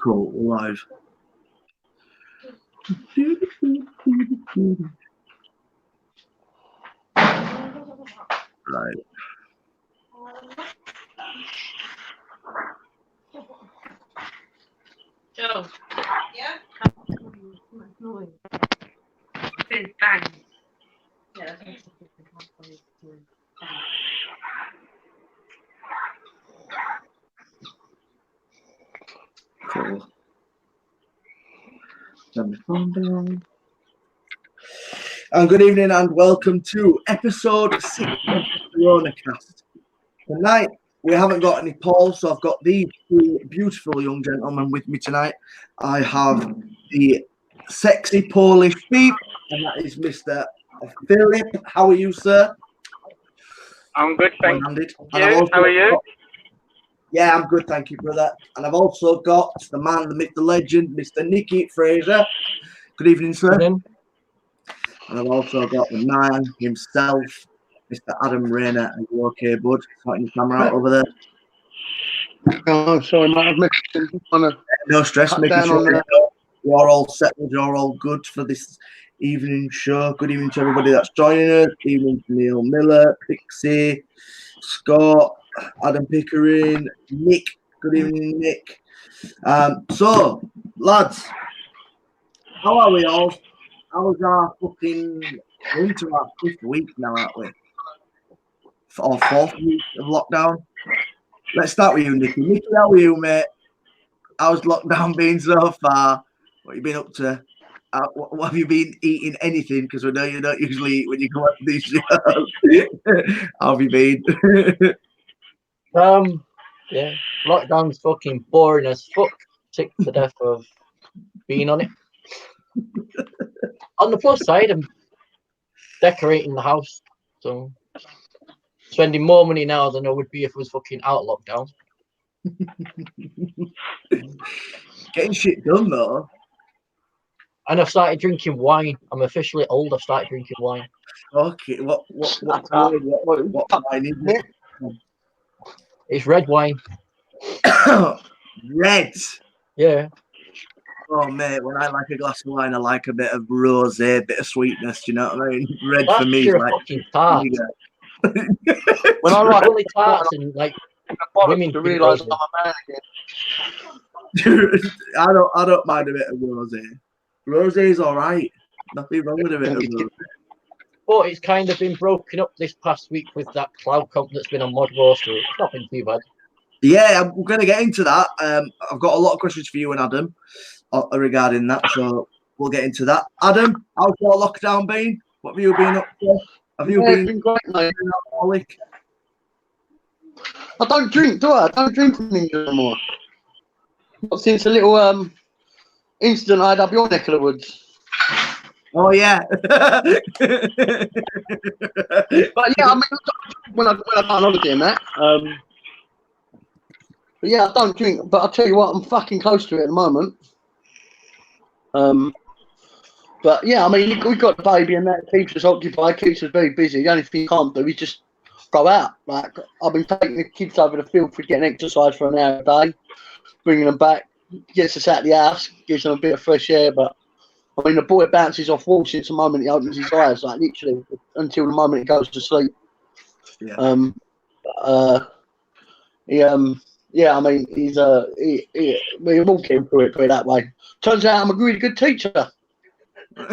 Cool, live. Right. Joe. Yeah? Bang. Yeah. Cool. Turn my phone down. And good evening and welcome to episode 6 of the Coronacast. Tonight we haven't got any Paul, so I've got these two beautiful young gentlemen with me tonight. I have the sexy Polish beep, and that is Mr. Philip. How are you, sir? I'm good, thank And you. I've also How are you? Yeah, I'm good, thank you, brother. And I've also got the man, the myth, the legend, Mr. Nicky Fraser. Good evening, sir. Good evening. And I've also got the man himself, Mr. Adam Rayner. Are you okay, bud? Sorting your camera out over there. Oh, sorry, mate. I've missed you. No stress, Cut making down sure on you're all settled, you're all good for this evening show. Good evening to everybody that's joining us. Good evening to Neil Miller, Pixie, Scott, Adam Pickering, Nick. Good evening, Nick. So, lads, how are we all? How's our fucking into our 5th week now, aren't we? Or 4th week of lockdown? Let's start with you, Nicky. Nicky, how are you, mate? How's lockdown been so far? What have you been up to? What have you been eating? Anything? Because we know you don't usually eat when you go on these shows. How have you been? Yeah, lockdown's fucking boring as fuck. Sick to death of being on it. On the plus side, I'm decorating the house, so spending more money now than I would be if I was fucking out of lockdown. Getting shit done though. And I've started drinking wine. I'm officially old. I've started drinking wine. Okay, what wine is it? It's red wine. Red. Yeah. Oh mate, when I like a glass of wine, I like a bit of rosé, a bit of sweetness. Do you know what I mean? Red That's for me is your like fucking tart. When I like Only tarts and like women to realise drink I'm a man again. I don't mind a bit of rosé. Rosé is all right. Nothing wrong with a bit of rosé. But it's kind of been broken up this past week with that cloud comp that's been on Mod War, so it's not been too bad. Yeah, we're going to get into that. I've got a lot of questions for you and Adam regarding that, so we'll get into that. Adam, how's your lockdown been? What have you been up to? Have you been great, mate. alcoholic? I don't drink, do I? I don't drink anymore. Not since a little incident I had up your neck of the woods. Oh yeah. But yeah, I mean, when I go on holiday and that. But yeah, I don't drink. But I'll tell you what, I'm fucking close to it at the moment. But yeah, I mean, we got the baby and that keeps us occupied, keeps us very busy. The only thing you can't do is just go out. Like I've been taking the kids over the field for getting exercise for an hour a day, bringing them back, gets us out of the house, gives them a bit of fresh air. But I mean, the boy bounces off walls since the moment he opens his eyes, like literally until the moment he goes to sleep. Yeah. Yeah, I mean, we're walking through it, put it that way. Turns out I'm a really good teacher. They're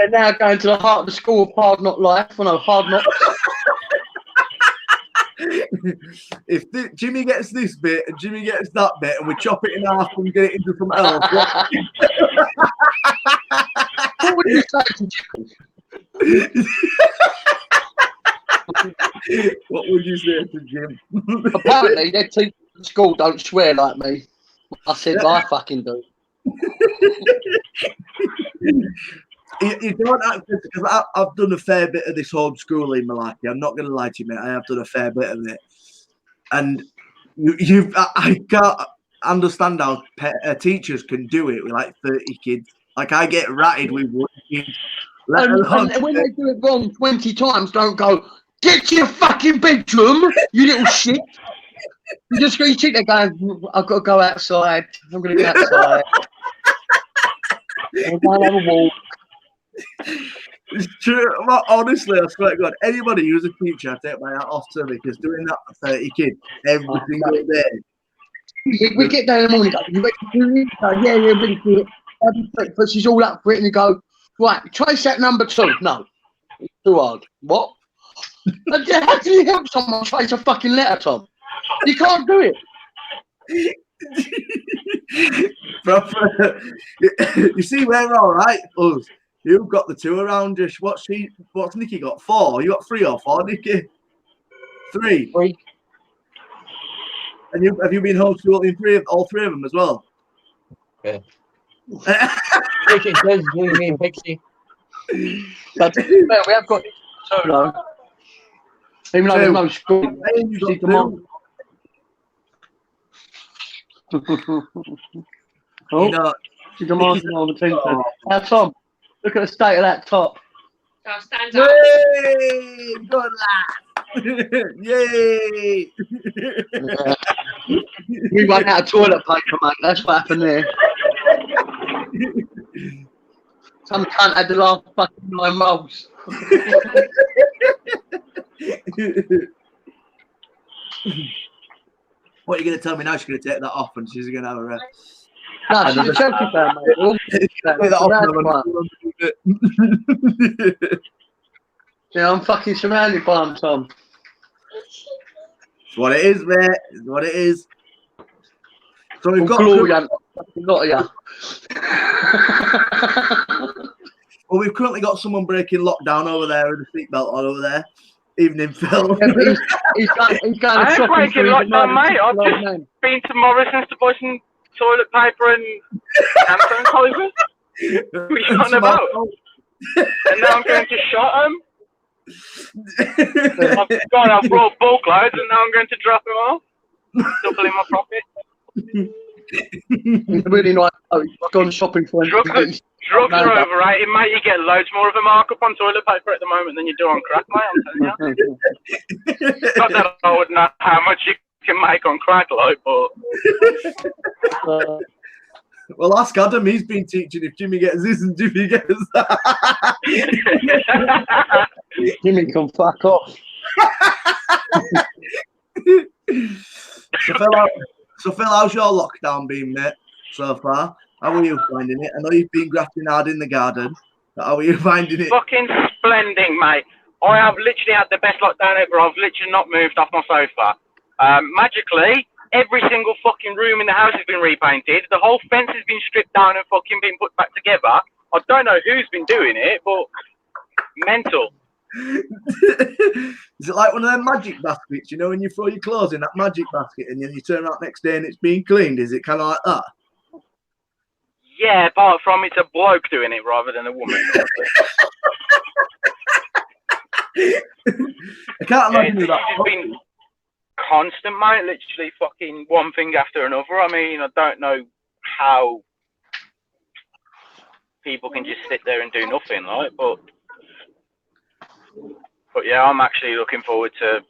now going to the heart of the school of hard knock life. Well, no, hard knocks. If Jimmy gets this bit and Jimmy gets that bit and we chop it in half and get it into something else. What would you say to Jimmy? What would you say to Jim? Apparently, their teachers at school don't swear like me. I said, I fucking do. You don't have to, because I've done a fair bit of this homeschooling, Malaki. I'm not going to lie to you, mate. I have done a fair bit of it, and I can't understand how teachers can do it with like 30 kids. Like I get ratted with one kid. And when they do it wrong 20 times, don't go, get to your fucking bedroom, you little shit. You sit there going, I've got to go outside. I'm going to go outside. I'm going to have a walk. It's true. Well, honestly, I swear to God, anybody who's a teacher, I take my hat off to them because doing that for 30 kids every single day. We get there in the morning, go, you ready to do this? Go, yeah, ready to do it. Have breakfast, she's all up for it, and you go, right, trace that number 2. No, it's too hard. What? How can you help someone trace a fucking letter, Tom? You can't do it. Proper. You see, we're all right. Us. You've got the 2 around us. What's Nikki got? 4. You got 3 or 4, Nikki? 3. 3. And have you been homeschooling all 3 of them as well? Yeah. Pixie says, you mean Pixie? But we have got 2 though. Even though there's no school. You've got 2. Oh, You know, she's demanding all the attention. Now, Tom, look at the state of that top. So stand up. yay! Good lad! Yay! We ran out of toilet paper, mate. That's what happened there. Some cunt had the last fucking 9 rolls. What are you going to tell me now? She's going to take that off and she's going to have a rest. No, she's a Chelsea fan, mate. We're all Chelsea fans. Take that So that's off. fine. Yeah, I'm fucking surrounded by them, Tom. It's what it is, mate. It's what it is. So we've got. Lot of you. Well, we've currently got someone breaking lockdown over there with a seatbelt on over there. Evening, Phil. Yeah, but he's going I ain't shopping breaking for his lockdown, mate. mate. I've just been to Morrison's to buy some toilet paper and hand sanitizer. What are you on about? And now I'm going to shot him. I've brought bulk loads and now I'm going to drop them off. Doubling my profit. He's really nice. Oh, he's gone shopping for him. Drugs are overrated, mate. You get loads more of a markup on toilet paper at the moment than you do on crack, mate. I'm telling you. Not that I would know how much you can make on crack, like, but. Well, ask Adam. He's been teaching if Jimmy gets this and Jimmy gets that. Jimmy can fuck off. So Phil, how's your lockdown been, mate, so far? How are you finding it? I know you've been grafting hard in the garden, but how are you finding it? Fucking splendid, mate. I have literally had the best lockdown ever. I've literally not moved off my sofa. Magically, every single fucking room in the house has been repainted. The whole fence has been stripped down and fucking been put back together. I don't know who's been doing it, but mental. Is it like one of them magic baskets, you know, when you throw your clothes in that magic basket and then you turn out next day and it's been cleaned? Is it kind of like that? Yeah, apart from it's a bloke doing it rather than a woman. I can't imagine It's that. just been constant, mate. Literally fucking one thing after another. I mean, I don't know how people can just sit there and do nothing, like, but yeah, I'm actually looking forward to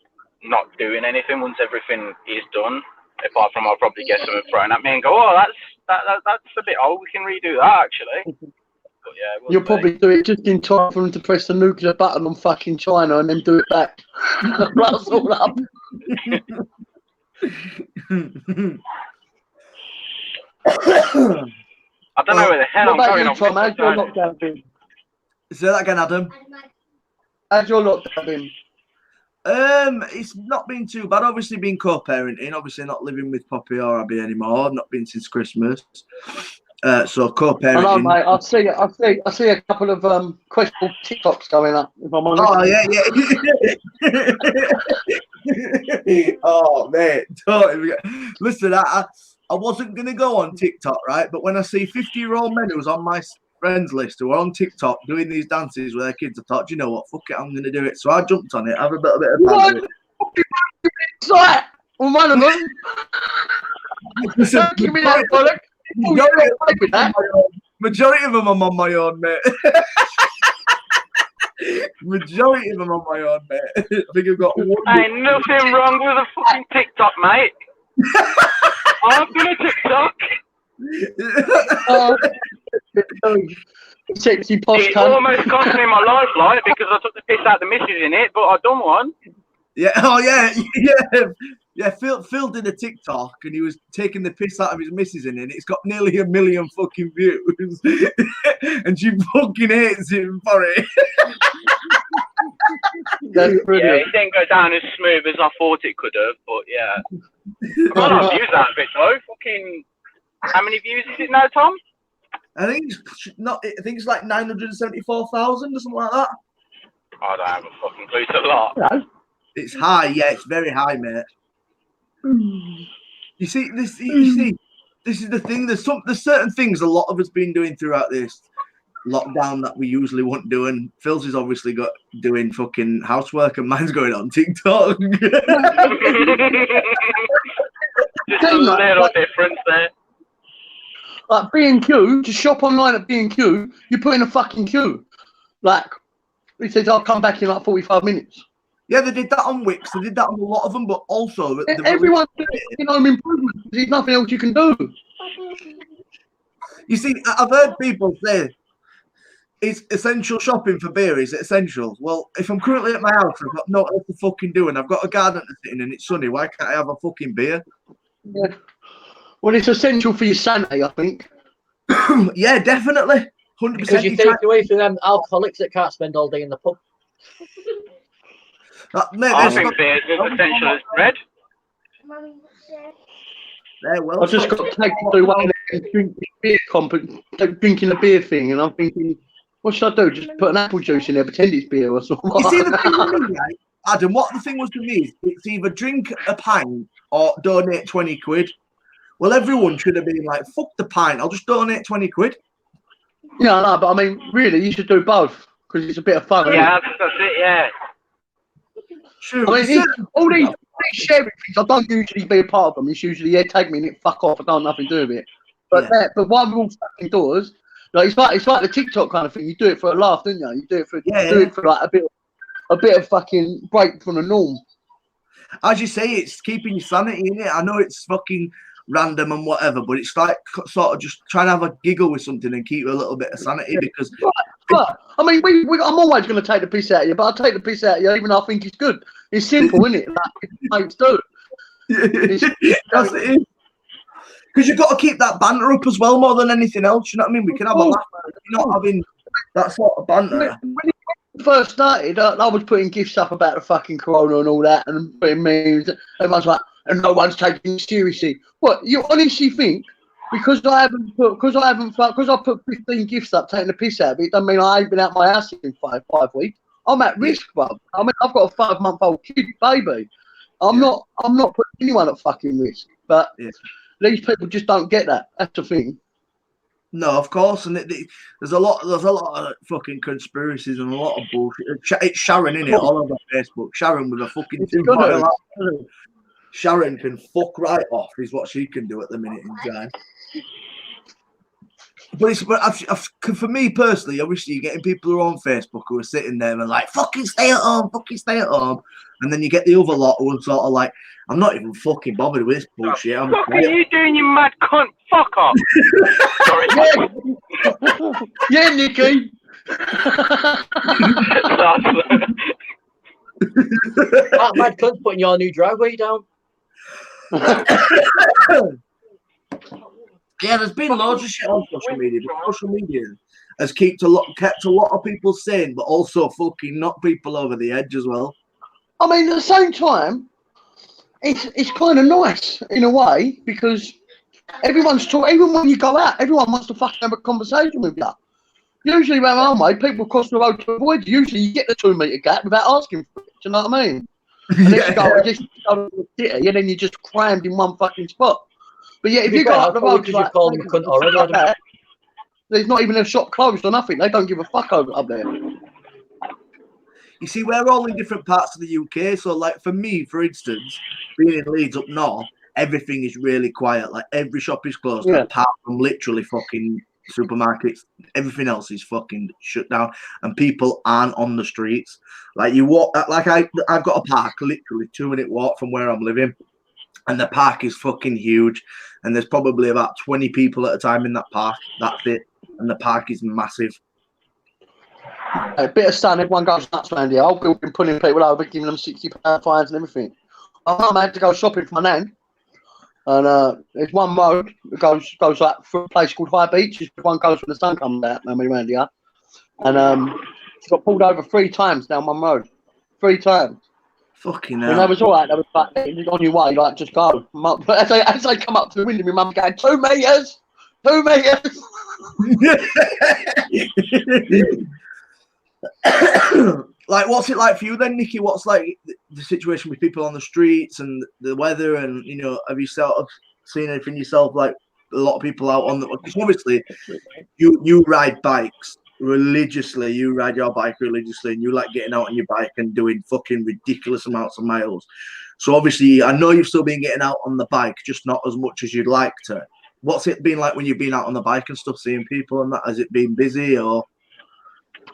not doing anything once everything is done. Apart from I'll probably get something thrown at me and go, oh, that's a bit old. We can redo that actually. But yeah, You'll probably do it just in time for them to press the nuclear button on fucking China and then do it back. That's all up. I don't know where the hell I'm What about going you, on. Tom? How's your lockdown been? Say that again, Adam. How's your lockdown been? It's not been too bad. Obviously, been co-parenting. Obviously, not living with Poppy or Abby anymore. Not been since Christmas. So co-parenting. I know, mate. I see a couple of questionable TikToks going up. If I'm honest. Oh yeah. Oh mate, totally. Listen, I wasn't gonna go on TikTok, right? But when I see 50-year-old men who's on my friends list who are on TikTok doing these dances with their kids, I thought, you know what, fuck it, I'm gonna do it. So I jumped on it. Have a little bit of fun with it. Sorry, well, one of them. Listen, Give me that bollock. majority of them I'm on my own, mate. Majority of them on my own, mate. I think I've got one. Ain't nothing wrong with a fucking TikTok, mate. I've been a TikTok. Sexy posh It cunt. almost cost me my life, like, because I took the piss out the missus in it, but I done one. Yeah. Oh yeah. Yeah. Yeah. Phil did a TikTok and he was taking the piss out of his missus in it. And it's got nearly 1 million fucking views, and she fucking hates him for it. That's Yeah, brilliant. it didn't go down as smooth as I thought it could have, but yeah. I got a lot of views out of it though. Fucking, how many views is it now, Tom? I think it's not. I think it's like 974,000 or something like that. I don't have a fucking clue. It's a lot. Hello. It's high. Yeah, it's very high, mate. You see this. You see, this is the thing. There's certain things a lot of us been doing throughout this lockdown that we usually wouldn't do, and Phil's is obviously got doing fucking housework, and mine's going on TikTok. Just a little difference there. Like B&Q, to shop online at B&Q, you put in a fucking queue. Like, it says, I'll come back in like 45 minutes. Yeah, they did that on Wix. They did that on a lot of them, but also Everyone's doing home improvement. There's nothing else you can do. You see, I've heard people say, is essential shopping for beer, is it essential? Well, if I'm currently at my house, I've got no else to fucking do, and I've got a garden to sit in and it's sunny, why can't I have a fucking beer? Yeah. Well, it's essential for your sanity, I think. Yeah, definitely. 100%. Because you take away from them alcoholics that can't spend all day in the pub. Mate, I think beer's as essential as bread. Well, I just got taken to one and drinking a beer thing, and I'm thinking, what should I do? Just put an apple juice in there, pretend it's beer or something. You see, the thing with me, right, Adam, what the thing was to me is it's either drink a pint or donate 20 quid. Well, everyone should have been like, fuck the pint, I'll just donate 20 quid. Yeah, no, but I mean, really, you should do both because it's a bit of fun. Yeah, that's it, yeah. Sure. I mean, all these sharing things, I don't usually be a part of them. It's usually, yeah, take me in it, fuck off, I don't have nothing to do with it. But but while we're all fucking doors, like it's like the TikTok kind of thing. You do it for a laugh, don't you? You do it for like a bit of fucking break from the norm. As you say, it's keeping your sanity in it. I know it's fucking random and whatever, but it's like sort of just trying to have a giggle with something and keep a little bit of sanity because. But I mean, I'm always going to take the piss out of you, but I'll take the piss out of you even though I think it's good. It's simple, isn't it? Like mates do. That's it. Because you've got to keep that banter up as well more than anything else. You know what I mean? We can have a laugh. You're not having that sort of banter. When it first started, I was putting gifs up about the fucking corona and all that, and putting memes. Everyone's like, and no one's taking it seriously. What you honestly think? Because I put 15 gifts up taking the piss out of it, doesn't mean I ain't been out my house in five weeks. I'm at risk, bro. I mean, I've got a 5-month-old kid, baby. I'm not putting anyone at fucking risk. But these people just don't get that. That's the thing. No, of course, and there's a lot of fucking conspiracies and a lot of bullshit. It's Sharon, innit, all over Facebook. Sharon with a fucking Sharon can fuck right off, is what she can do at the minute in time. But for me personally, obviously, you're getting people who are on Facebook who are sitting there and like, fucking stay at home. And then you get the other lot who are sort of like, I'm not even fucking bothered with this bullshit. What the fuck are you doing, you mad cunt? Fuck off. Sorry. Yeah, Nicky. That mad cunt's putting your new driveway down. Yeah, there's been loads of shit on social media, but social media has kept a lot of people sane, but also fucking knocked people over the edge as well. I mean, at the same time, it's kind of nice in a way because everyone's talking. Even when you go out, everyone wants to fucking have a conversation with you. Usually, around our way, people cross the road to avoid you. Usually, you get the 2-meter gap without asking for it. Do you know what I mean? And then you go to the city, and then you're just crammed in one fucking spot. But yeah, if you go up the road, because you called him a cunt already. There's not even a shop closed or nothing. They don't give a fuck up there. You see, we're all in different parts of the UK. So, like, for me, for instance, being in Leeds up north, everything is really quiet. Like, every shop is closed, apart from literally fucking supermarkets. Everything else is fucking shut down, and people aren't on the streets. Like, you walk, like, I've got a park, literally 2-minute walk from where I'm living. and the park is fucking huge, and there's probably about 20 people at a time in that park. That's it, and the park is massive. A bit of sun, everyone goes nuts around here. I've been pulling people over, giving them £60 fines and everything. My mum had to go shopping for my nan, and there's one road that goes like through a place called High Beach. One goes when the sun comes out around here, and she got pulled over 3 times down one road, 3 times. Fucking And hell. that was all right. That was like on your way, like just go. But as they come up to the window, my mum going 2 meters, 2 meters. Like, what's it like for you then, Nikki? What's like the situation with people on the streets and the weather, and you know, have you sort of seen anything yourself? Like a lot of people out on the, because obviously you ride bikes religiously, you ride your bike religiously, and you like getting out on your bike and doing fucking ridiculous amounts of miles. So obviously, I know you've still been getting out on the bike, just not as much as you'd like to. What's it been like when you've been out on the bike and stuff, seeing people and that? Has it been busy or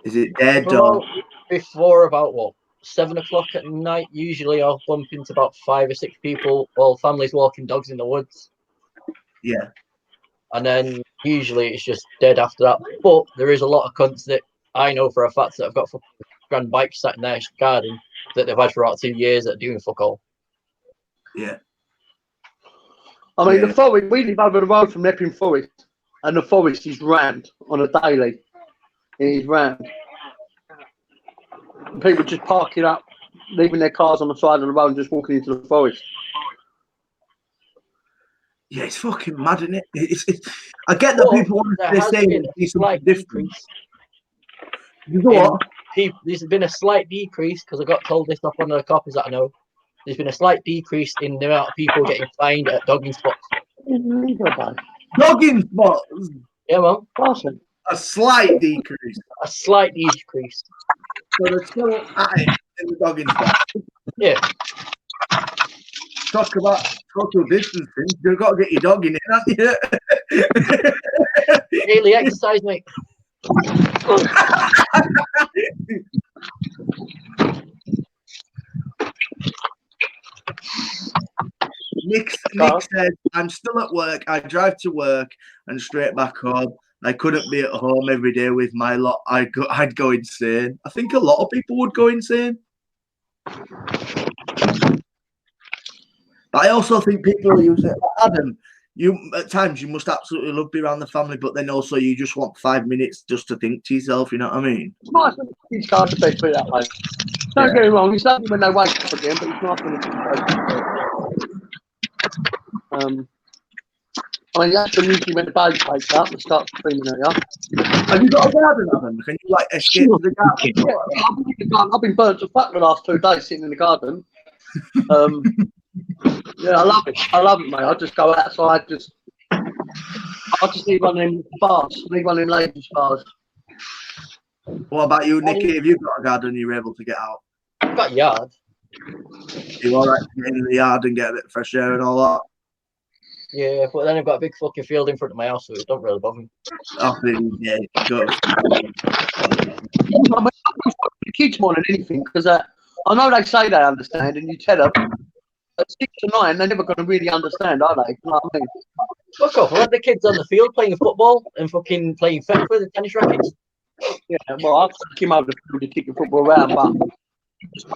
is it dead? Or Before about 7 o'clock at night, usually I'll bump into about 5 or 6 people while families walking dogs in the woods. Yeah. And then usually it's just dead after that. But there is a lot of cunts that I know for a fact that have got fucking grand bikes sat in their garden that they've had for about 2 years that are doing fuck all. Yeah. I mean, the forest, we live over the road from Epping Forest, and the forest is rammed on a daily. It is rammed. And people just parking up, leaving their cars on the side of the road and just walking into the forest. Yeah, it's fucking mad, isn't it? It's I get that people want to say something different. There's been a slight decrease, because I got told this off one of the coppers that I know. There's been a slight decrease in the amount of people getting fined at dogging spots. Dogging spots? Yeah, well. Awesome. A slight decrease. A slight decrease. So they're still at it in the dogging spot. Yeah. Talk about social distancing. You've got to get your dog in it, haven't you? Daily exercise, mate. Nick said, I'm still at work. I drive to work and straight back home. I couldn't be at home every day with my lot. I'd go insane. I think a lot of people would go insane. But I also think people use it. Adam, you at times you must absolutely love being around the family, but then also you just want 5 minutes just to think to yourself. You know what I mean? It's nice when it's hard to put it that way. Don't get me wrong. It's only when they wake up again, but it's nice when it's I mean, that's usually when the baby wakes up and starts screaming at you. Have you got a garden, Adam? Can you like escape to the garden? Yeah, I've been burnt to fuck the last 2 days sitting in the garden. Yeah, I love it. I love it, mate. I just go outside. I just need one of them bars. I need one of them ladies' bars. What about you, Nicky? Have you got a garden you're able to get out? I've got a yard. You all right to get in the yard and get a bit of fresh air and all that? Yeah, but then I've got a big fucking field in front of my house, so it don't really bother me. I think, yeah, go. I mean, the kids more than anything, because I know they say they understand, and you tell them at 6 to 9 they're never going to really understand, are they? You know what I mean? Fuck off! I had the kids on the field playing football and fucking playing fetch with the tennis rackets. Yeah, well, I'll take him over the field to kick the football around, but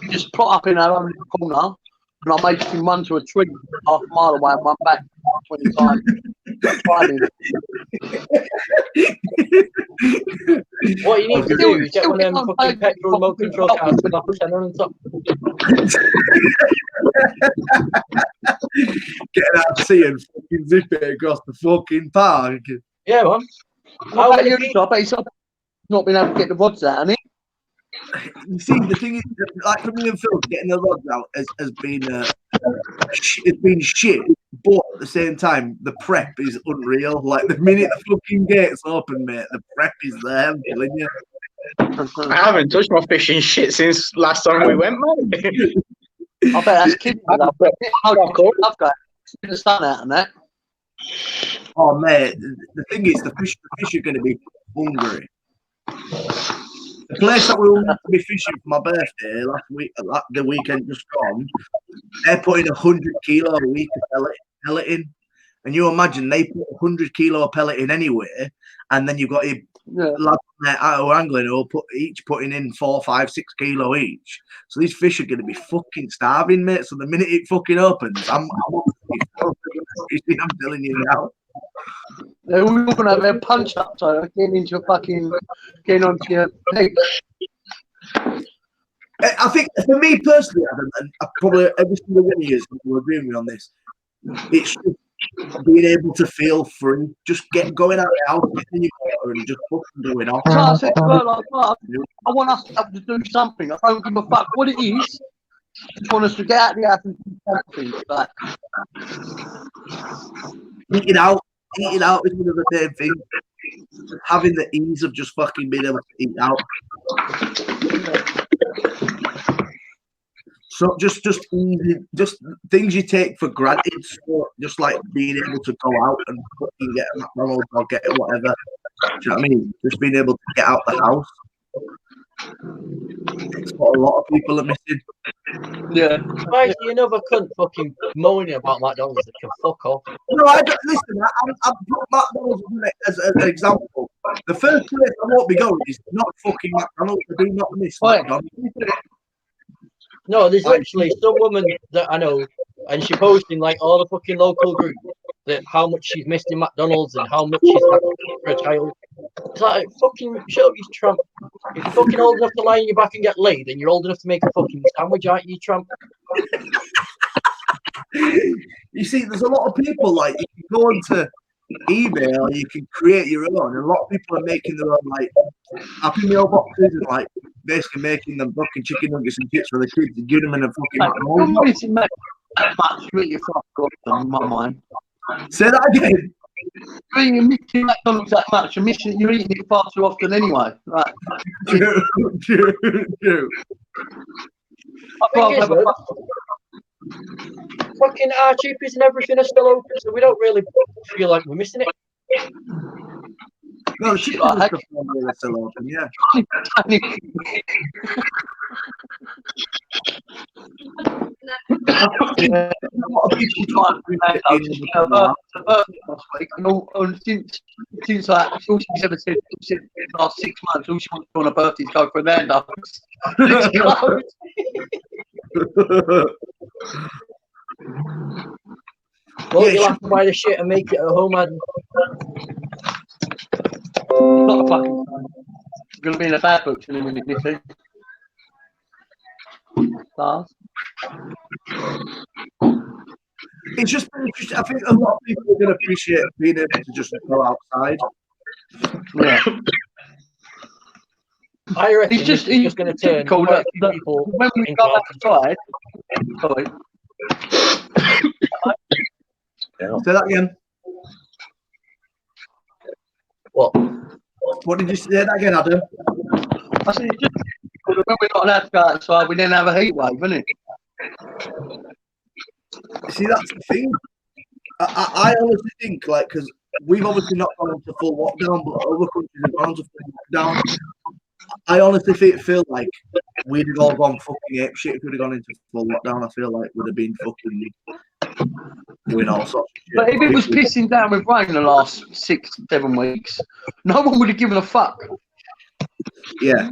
we just put up in our own little corner, and I made him run to a tree half a mile away and run back 20 times. What you need to do is get one of them fucking petrol remote control cars with a tenner on top. Get out to sea and fucking zip it across the fucking park. Yeah, man. I bet he's not been able to get the rods out, hasn't he? You see, the thing is, like for me and Phil, getting the rods out has been it's been shit. But at the same time, the prep is unreal. Like the minute the fucking gates open, mate, the prep is there. I'm telling you. I haven't touched my fishing shit since last time we went, mate. I bet that's kids. I've got the sun out and that. Oh, mate, the thing is, the fish are going to be hungry. The place that we were meant to be fishing for my birthday last week, the weekend just gone, they're putting 100 kilo a week of pellet in. And you imagine they put 100 kilo of pellet in anyway, and then you've got a lads there who are angling who will putting in 4, 5, 6 kilo each. So these fish are going to be fucking starving, mate. So the minute it fucking opens, I'm telling you now. They're all going to have their punch up, so getting onto your legs. I think for me personally, Adam, and probably every single one of you will agree with me on this, it's just being able to feel free, just going out of the house, getting in your water and just fucking going off. So I said to her, like, I want us to have to do something. I don't give a fuck what it is. I just want us to get out of the house and do something. Like, eating out is one of the same thing. Having the ease of just fucking being able to eat out. So just easy, just things you take for granted. So just like being able to go out and fucking get a McDonald's or get whatever. Do you know what I mean? Just being able to get out the house. It's what a lot of people are missing. yeah. Why is another cunt fucking moaning about McDonald's that can fuck off? No, I don't listen. I'm put McDonald's as an example. The first place I won't be going is not fucking McDonald's. I do not miss McDonald's. No, there's literally some woman that I know, and she posting like all the fucking local groups that how much she's missed in McDonald's and how much she's had for a child. It's like, fucking shut up, you tramp. If you're fucking old enough to lie on your back and get laid, then you're old enough to make a fucking sandwich, aren't you, tramp? You see, there's a lot of people like you can go onto eBay or you can create your own. And a lot of people are making their own like Happy Meal boxes and like basically making them fucking chicken nuggets and chips for the kids and giving them in a fucking McDonald's. Much really fuck off in my mind. Say that again. You're missing McDonald's that much. You're eating it far too often anyway. Right. True. Fucking our cheapies and everything are still open, so we don't really feel like we're missing it. No, the chicken nuggets are still open, yeah. Yeah, a lot of people try and bring that up last week, and since like all she's ever said in the last 6 months, all she wants to do on her birthday is go for a Nando's. Well, you'll have to buy the shit and make it at home, Adam. Not a fucking time. It's going to be in a bad book in a minute, you think? Lars? It's just, I think a lot of people are going to appreciate being able to just go outside. Yeah. I reckon It's just going to turn cool quite that a few people when we into go alcoholics. outside. Sorry. Say that again. What did you say that again, Adam? I said, it's just when we're not allowed to go outside, we then have a heat wave, isn't it? See, that's the thing. I honestly think, like, because we've obviously not gone into full lockdown, but other countries have gone into full lockdown. I honestly feel like we'd have all gone fucking ape shit if we'd have gone into full lockdown. I feel like we'd have been fucking doing all sorts of shit. But if it was pissing down with rain the last 6, 7 weeks, no one would have given a fuck. Yeah.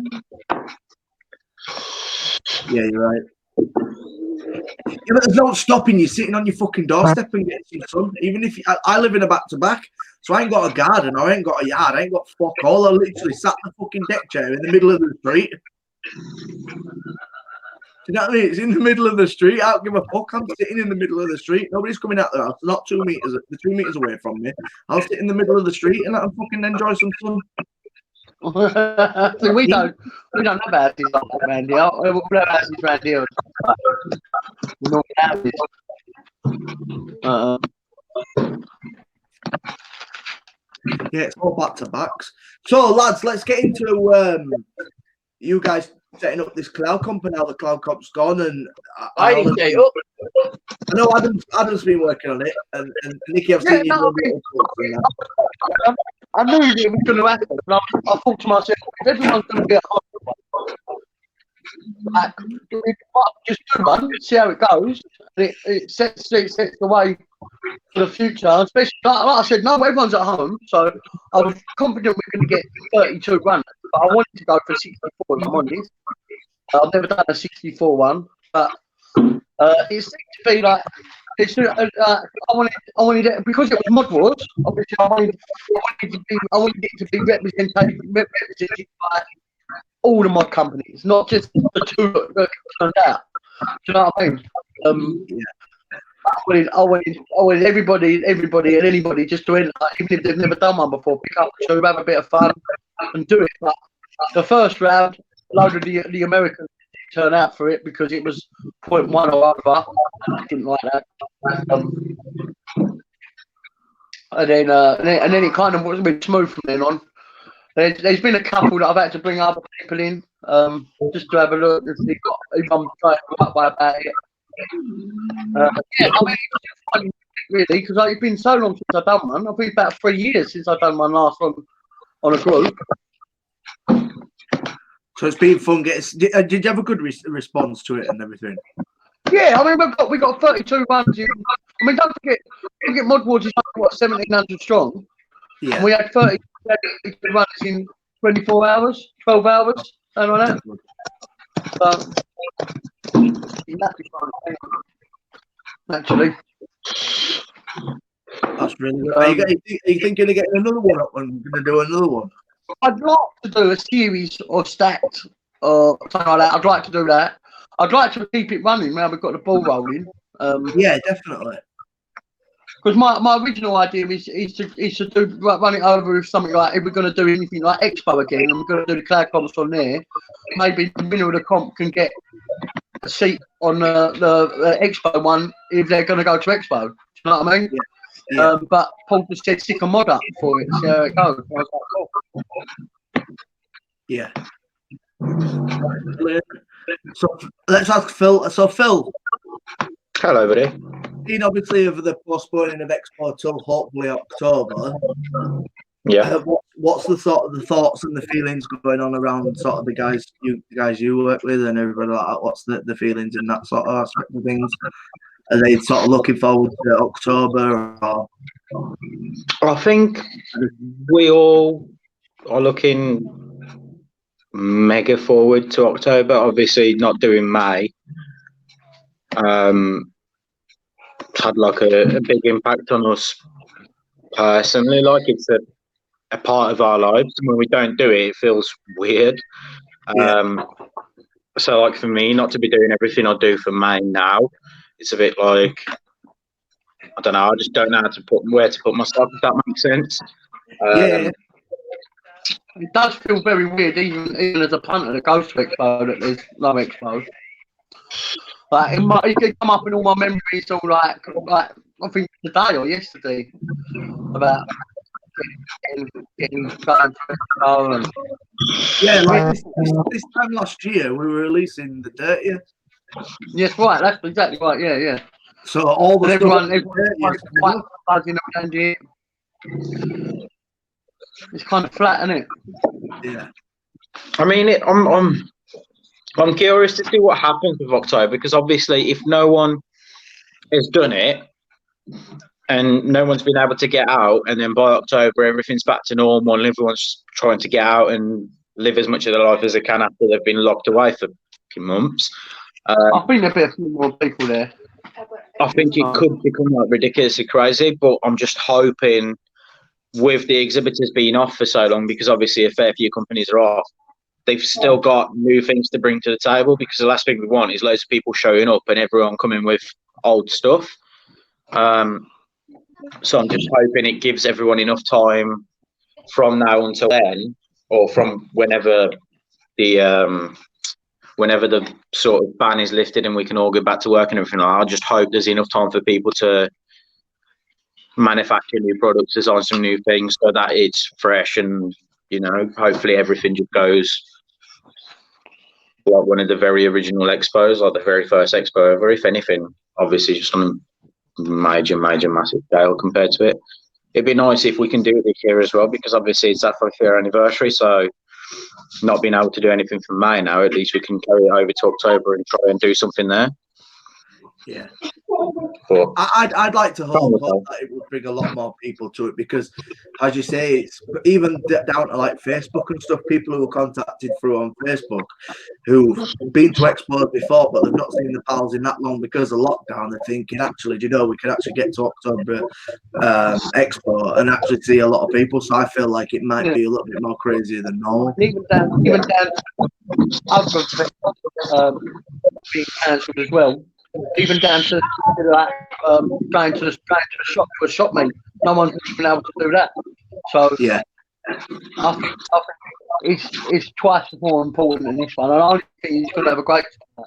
Yeah, you're right. Yeah, but there's no stopping you sitting on your fucking doorstep and getting some sun. Even if I live in a back-to-back, so I ain't got a garden, or I ain't got a yard, I ain't got fuck all. I literally sat in the fucking deck chair in the middle of the street. Do you know what I mean? It's in the middle of the street. I don't give a fuck. I'm sitting in the middle of the street. Nobody's coming out the house. Not 2 meters. They're 2 meters away from me. I'll sit in the middle of the street and I'll fucking enjoy some sun. So we don't have houses like that around here. We have houses around here. We don't have houses. Yeah, it's all back to backs. So, lads, let's get into you guys setting up this cloud comp and how the cloud comp's gone. And I didn't set it up. I know Adam's been working on it, and Nikki, I've seen you. I knew it was going to happen. I thought to myself, if everyone's going to get home like, we might just do one, see how it goes. It sets the way for the future, especially like I said, no, everyone's at home, so I was confident we're going to get 32 runners, but I wanted to go for 64 if I'm honest. I've never done a 64 one, but it seemed to be like it's. I wanted it because it was Mod Wars. Obviously, I wanted it to be represented by all the mod companies, not just the two that turned out. Do you know what I mean? I wanted everybody and anybody just to enter, even if they've never done one before, pick up the show, have a bit of fun, and do it. But the first round, a load of the Americans didn't turn out for it because it was 0.1 or over. I didn't like that. And then it kind of was a bit smooth from then on. There's been a couple that I've had to bring other people in just to have a look and see if I'm trying to go up by about it. Yeah, I mean, it's funny, really, because it's been so long since I've done one. I've been about 3 years since I've done my last one on a group. So it's been fun. Did you have a good response to it and everything? Yeah, I mean, we got 32 runs in. I mean, don't forget Mod Wars is like, what, 1,700 strong? Yeah. And we had 32 runs in 24 hours, 12 hours, something like that. Actually, that's really good. Are you thinking of getting another one up and going to do another one? I'd like to do a series or stacked or something like that. I'd like to do that. I'd like to keep it running now we've got the ball rolling. Yeah, definitely. Because my original idea is to run it over with something like, if we're going to do anything like Expo again and we're going to do the cloud comps on there, maybe the winner of the comp can get a seat on the Expo one if they're going to go to Expo. Do you know what I mean? Yeah. But Paul just said stick a mod up for it, see how it goes. I was like, cool. Yeah. So let's ask Phil. So Phil. Hello, buddy. Obviously, of the postponing of Expo till hopefully October. Yeah. What's the thoughts and the feelings going on around sort of the guys you work with and everybody like that? What's the feelings in that sort of aspect of things? Are they sort of looking forward to October? Or? I think we all are looking mega forward to October. Obviously, not doing May. Had like a big impact on us personally. Like it's a part of our lives. When we don't do it, it feels weird. So like for me, not to be doing everything I do for May now, it's a bit like, I don't know. I just don't know where to put myself. If that makes sense. Yeah. It does feel very weird, even as a punter that goes to Expo, that there's no Expo. Like it could come up in all my memories, all like I think today or yesterday, about getting going to Expo and like this time last year we were releasing the 30th. Yes, right. That's exactly right. Yeah. So all the everyone's quite buzzing around it. It's kind of flat, isn't it? Yeah. I mean, I'm curious to see what happens with October, because obviously, if no one has done it and no one's been able to get out, and then by October everything's back to normal and everyone's trying to get out and live as much of their life as they can after they've been locked away for months. I think there'll be a few more people there. I think it could become like ridiculously crazy, but I'm just hoping, with the exhibitors being off for so long, because obviously a fair few companies are off, they've still got new things to bring to the table, because the last thing we want is loads of people showing up and everyone coming with old stuff. So I'm just hoping it gives everyone enough time from now until then, or from whenever the sort of ban is lifted and we can all get back to work and everything. I just hope there's enough time for people to manufacture new products, design some new things, so that it's fresh, and hopefully everything just goes like one of the very original expos, like the very first expo ever. If anything, obviously just on a major massive scale compared to it. It'd be nice if we can do it this year as well, because obviously it's our 5th year anniversary, so not being able to do anything for May now, at least we can carry it over to October and try and do something there. Yeah. But I'd like to hope that it would bring a lot more people to it because, as you say, it's even down to like Facebook and stuff. People who were contacted through on Facebook who've been to expos before, but they've not seen the pals in that long because of lockdown. They're thinking, actually, do you know, we could actually get to October expo and actually see a lot of people. So I feel like it might be a little bit more crazier than normal. Even down other things being cancelled as well. Even down to that, going to the shop for a shop meet. No one's been able to do that. So yeah, I think it's twice more important than this one. And I think he's going to have a great time.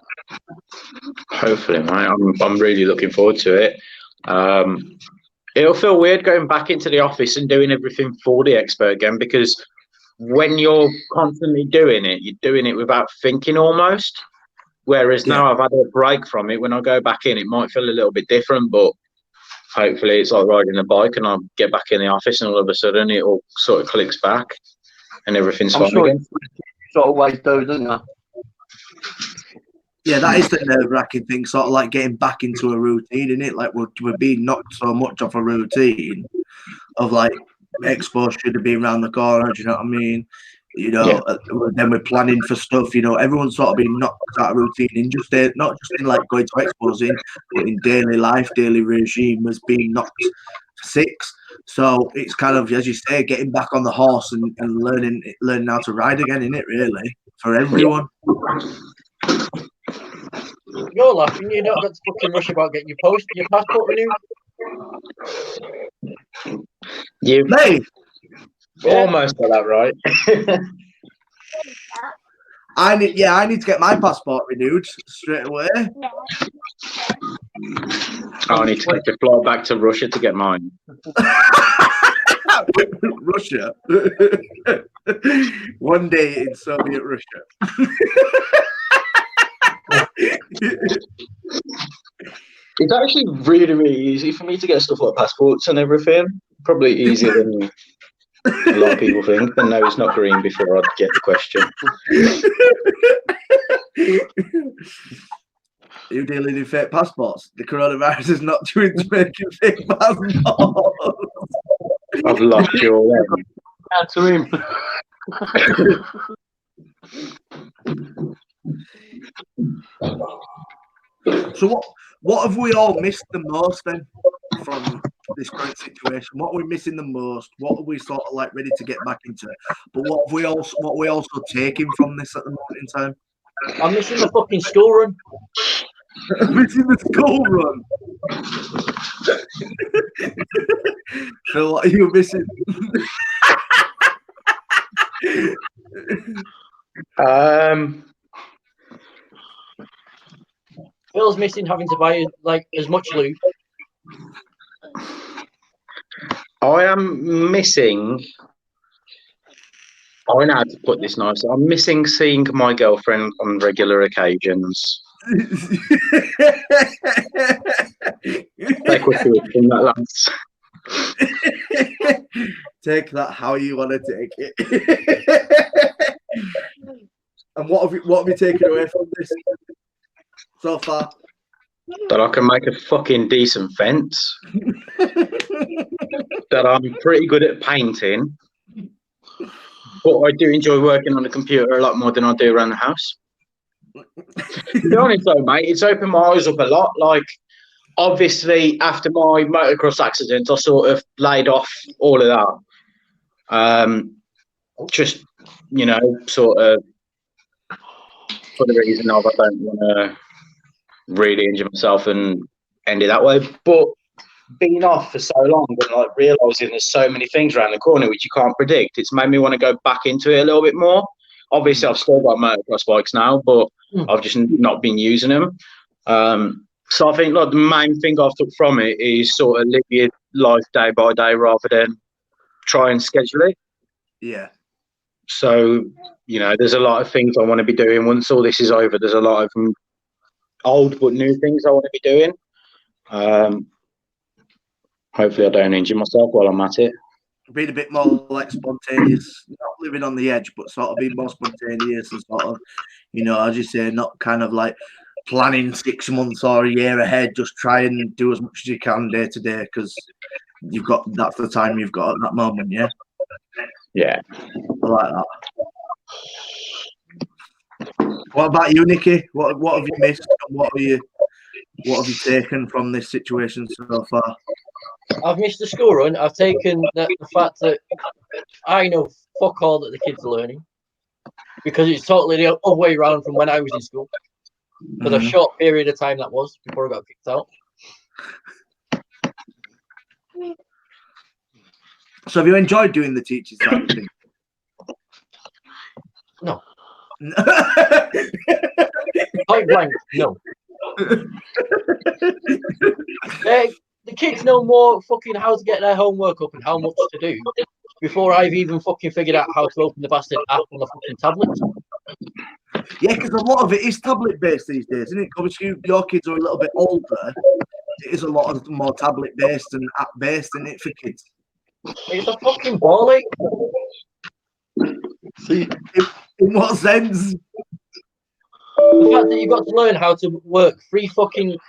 Hopefully, mate. I'm really looking forward to it. It'll feel weird going back into the office and doing everything for the expo again because when you're constantly doing it, you're doing it without thinking almost. Whereas now I've had a break from it. When I go back in, it might feel a little bit different, but hopefully it's like riding a bike and I'll get back in the office and all of a sudden it all sort of clicks back and everything's fine again. You always do, don't you? Yeah, that is the nerve-wracking thing, sort of like getting back into a routine, isn't it? Like we're being knocked so much off a routine of like expo should have been around the corner, do you know what I mean? You know, then we're planning for stuff. You know, everyone's sort of been knocked out of routine in not just in like going to expos but in daily life, daily regime was being knocked for six. So it's kind of, as you say, getting back on the horse and learning how to ride again, isn't it? Really, for everyone. You're laughing. You don't got to fucking rush about getting your passport renewed. Mate. Almost got that right. I need to get my passport renewed straight away. I need to fly back to Russia to get mine. Russia. One day in Soviet Russia. It's actually really, really easy for me to get stuff like passports and everything. Probably easier than a lot of people think. But no, it's not green before I get the question. You're dealing in fake passports. The coronavirus is not doing to making fake passports. I've lost you already. Answer him. So what have we all missed the most then from this current situation? What are we missing the most? What are we sort of like ready to get back into? But what are we also taking from this at the moment in time? I'm missing the fucking school run. Missing the school run. So what are you missing? Phil's missing having to buy like as much loot. I am missing. I know how to put this nice. I'm missing seeing my girlfriend on regular occasions. Take what you would from that, lads. Take that how you want to take it. And what have you taken away from this so far? That I can make a fucking decent fence. That I'm pretty good at painting. But I do enjoy working on the computer a lot more than I do around the house. To be honest though, mate, it's opened my eyes up a lot. Like, obviously, after my motocross accident, I sort of laid off all of that. Just, you know, sort of for the reason of I don't want to really injure myself and end it that way. But being off for so long and like realising there's so many things around the corner which you can't predict, it's made me want to go back into it a little bit more. Obviously, I've still got motocross bikes now, but I've just not been using them. So I think like the main thing I've took from it is sort of live your life day by day rather than try and schedule it. Yeah. So, you know, there's a lot of things I want to be doing. Once all this is over, there's a lot of old but new things I want to be doing. Hopefully I don't injure myself while I'm at it. being a bit more like spontaneous, not living on the edge, but sort of being more spontaneous and sort of, as you say, not kind of like planning 6 months or a year ahead. Just try and do as much as you can day to day because that's the time you've got at that moment. Yeah. Yeah. I like that. What about you, Nikki? What have you missed? And what have you taken from this situation so far? I've missed the school run. I've taken the fact that I know fuck all that the kids are learning because it's totally the other way around from when I was in school. For the short period of time that was before I got kicked out. So have you enjoyed doing the teaching side of things? No. Point blank, no. The kids know more fucking how to get their homework up and how much to do before I've even fucking figured out how to open the bastard app on the fucking tablet. Yeah, because a lot of it is tablet based these days, isn't it? Obviously, your kids are a little bit older. It is a lot of more tablet based and app based, isn't it, for kids? It's a fucking ball ache. See, in what sense? The fact that you've got to learn how to work 4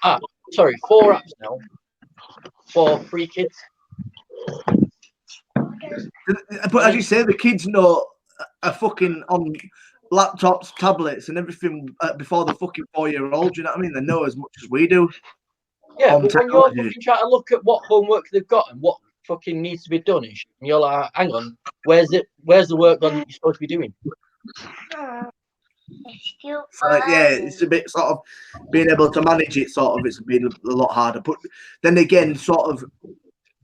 apps now for 3 kids. But as you say, the kids know are fucking on laptops, tablets, and everything before the fucking 4-year-old. You know what I mean? They know as much as we do. Yeah, but when you're fucking trying to look at what homework they've got and what fucking needs to be done, and you're like, hang on, where's the work done that you're supposed to be doing? So, yeah, it's a bit sort of being able to manage it. Sort of, it's been a lot harder. But then again, sort of.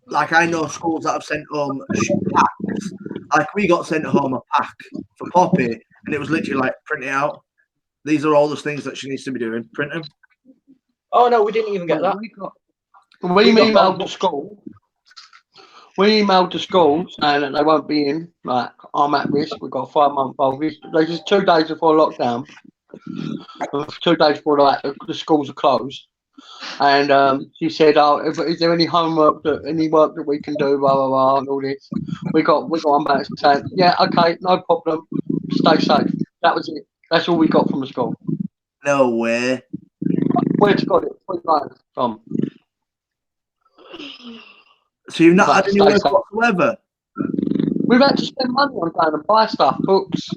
Like I know schools that have sent home packs. Like we got sent home a pack for Poppy, and it was literally like print it out. These are all the things that she needs to be doing. Print them. Oh no, we didn't even get that. We emailed the school. We emailed the school saying that they won't be in. Like I'm at risk. We've got a 5-month-old. They just 2 days before lockdown. 2 days before the schools are closed. And she said, "Oh, is there any work that we can do? Blah blah blah, and all this." We got one back saying, "Yeah, okay, no problem. Stay safe." That was it. That's all we got from the school. No way. Where's got it? Tom. So you've not had any work whatsoever? We've had to spend money on going and buy stuff, books,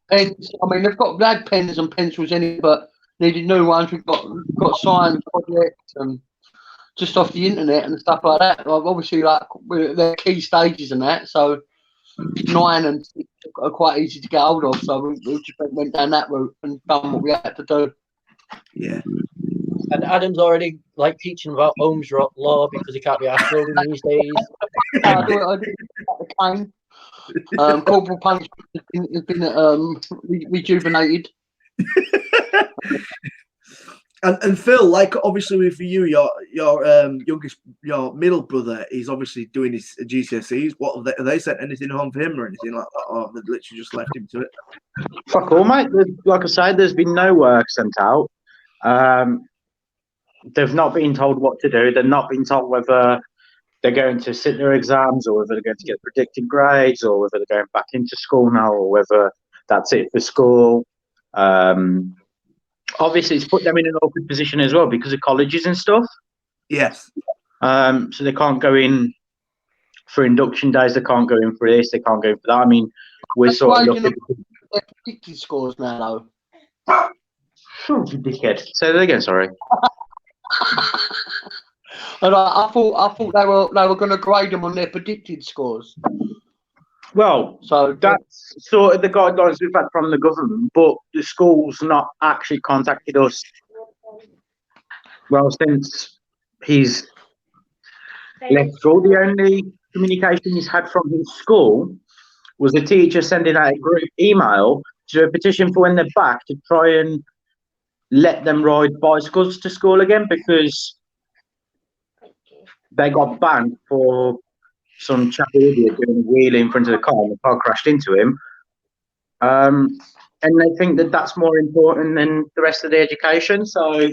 pens. I mean, they had pens and pencils in it, but needed new ones. We've got signed projects and just off the internet and stuff like that. Obviously, like they're key stages and that. So 9 and 6 are quite easy to get hold of. So we just went down that route and done what we had to do. Yeah. And Adam's already like teaching about Ohm's law because he can't be asked building these days. I did the cane. Corporal punishment has been rejuvenated. And Phil, like obviously with you, your your middle brother is obviously doing his GCSEs. What have they sent anything home for him or anything like that, or they've literally just left him to it? Fuck all, mate. Like I said, there's been no work sent out. They've not been told what to do. They've not been told whether they're going to sit their exams or whether they're going to get predicted grades or whether they're going back into school now or whether that's it for school. Obviously, it's put them in an awkward position as well because of colleges and stuff. Yes. So they can't go in for induction days. They can't go in for this. They can't go in for that. I mean, we're sort of looking at predicted scores now, though. Oh, you dickhead. Say that again. Sorry. And I thought they were going to grade them on their predicted scores. Well, so that's sort of the guidelines we've had from the government, but the school's not actually contacted us. Well, since he's left school, the only communication he's had from his school was a teacher sending out a group email to a petition for when they're back to try and let them ride bicycles to school again because they got banned for some chap idiot doing a wheel in front of the car and the car crashed into him. And they think that that's more important than the rest of the education. So,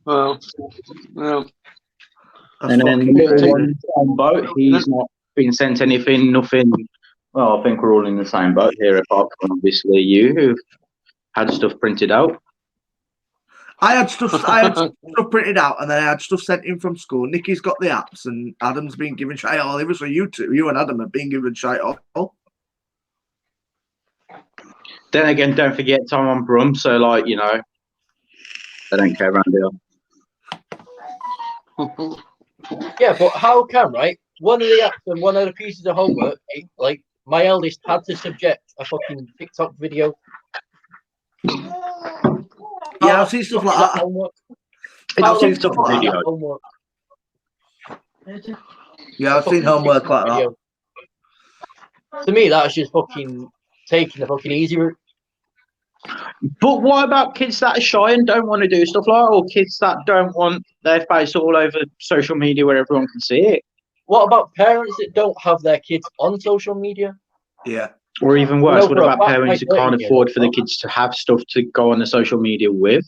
well, And then the little one in the same boat, he's not been sent anything, nothing. Well, I think we're all in the same boat here, apart from obviously you, who had stuff printed out. I had stuff printed out, and then I had stuff sent in from school. Nikki's got the apps, and Adam's been given shite all over. So you and Adam have been given shite all. Then again, don't forget Tom on Brum. So, like, you know, they don't care around here. Yeah, but how come, right? One of the apps and one of the pieces of homework, like my eldest had to subject a fucking TikTok video. Yeah, I've seen stuff like that. I've seen stuff like that. Homework. Yeah, I've seen homework like that. To me, that's just fucking taking the fucking easy route. But what about kids that are shy and don't want to do stuff like that, or kids that don't want their face all over social media where everyone can see it? What about parents that don't have their kids on social media? Yeah. Or even worse, No, what bro, about parents who can't afford for the kids. kids to have stuff to go on the social media with?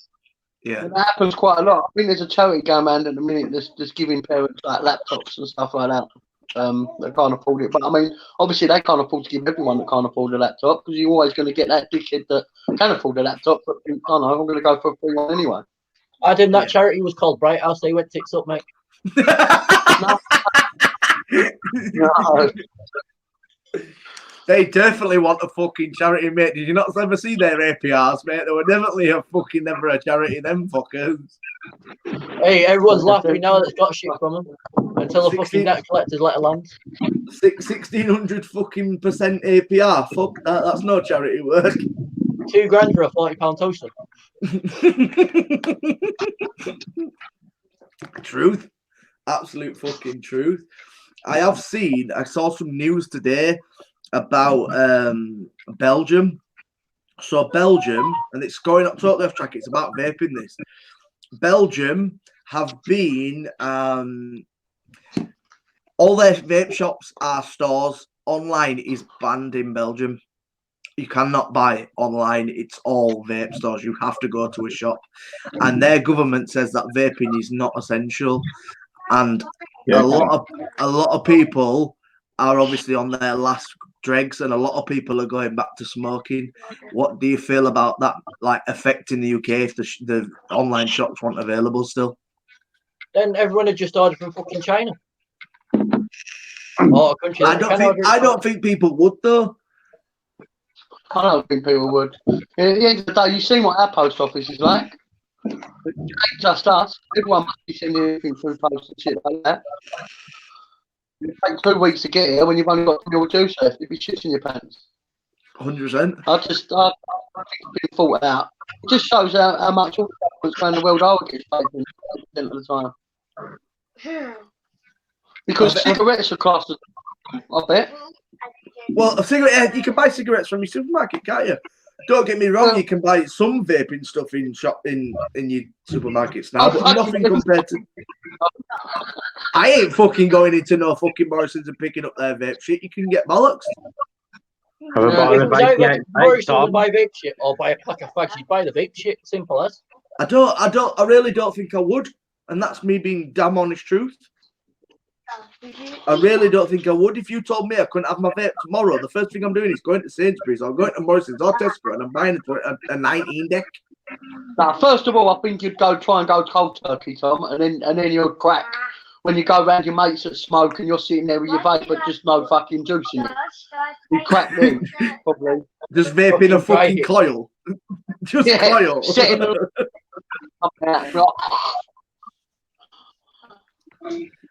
Yeah. That happens quite a lot. I think there's a charity going around at the minute that's giving parents like laptops and stuff like that. That can't afford it. But I mean, obviously they can't afford to give everyone that can't afford a laptop, because you're always going to get that dickhead that can afford a laptop, but I don't know, I'm going to go for a free one anyway. Adam, that charity was called Bright House. They went tits up, mate. No. They definitely want a fucking charity, mate. Did you not ever see their APRs, mate? They were definitely never a charity, them fuckers. Hey, everyone's laughing now that's got shit from them until the fucking debt collectors let it land. 1600 fucking % APR. Fuck that. That's no charity work. $2,000 for a £40 toaster. Truth. Absolute fucking truth. I saw some news today about Belgium. So Belgium, and it's going up totally off track, it's about vaping this. Belgium have been all their vape shops are stores. Online is banned in Belgium. You cannot buy online. It's all vape stores. You have to go to a shop. And their government says that vaping is not essential. And a lot of people are obviously on their last dregs, and a lot of people are going back to smoking. What do you feel about that, like, affecting the UK if the online shops weren't available still? Then everyone had just ordered from fucking China. Or a country I don't think people would, though. I don't think people would. At the end of the day, you've seen what our post office is like. It ain't just us. Everyone must be sending anything through post and shit like that. It takes 2 weeks to get here when you've only got your juice left. If you shits in your pants. 100%. I think it's been thought out. It just shows how much all the governments around the world are against vaping 80% of the time. Because cigarettes are classed as, I bet. Well, a cigarette, you can buy cigarettes from your supermarket, can't you? Don't get me wrong, you can buy some vaping stuff in your supermarkets now, but nothing compared to. I ain't fucking going into no fucking Morrison's and picking up their vape shit. You can get bollocks. Morrison's to buy vape shit or buy a pack of fags. You buy the vape shit. Simple as. I really don't think I would, and that's me being damn honest truth. I really don't think I would. If you told me I couldn't have my vape tomorrow, the first thing I'm doing is going to Sainsbury's or going to Morrison's or Tesco and I'm buying a 19 deck. Now, first of all, I think you'd try and go cold turkey, Tom, and then you'll crack when you go around your mates that smoke and you're sitting there with your vape but just no fucking juice in it. You crack then, probably. Just vaping a fucking coil. Just coil.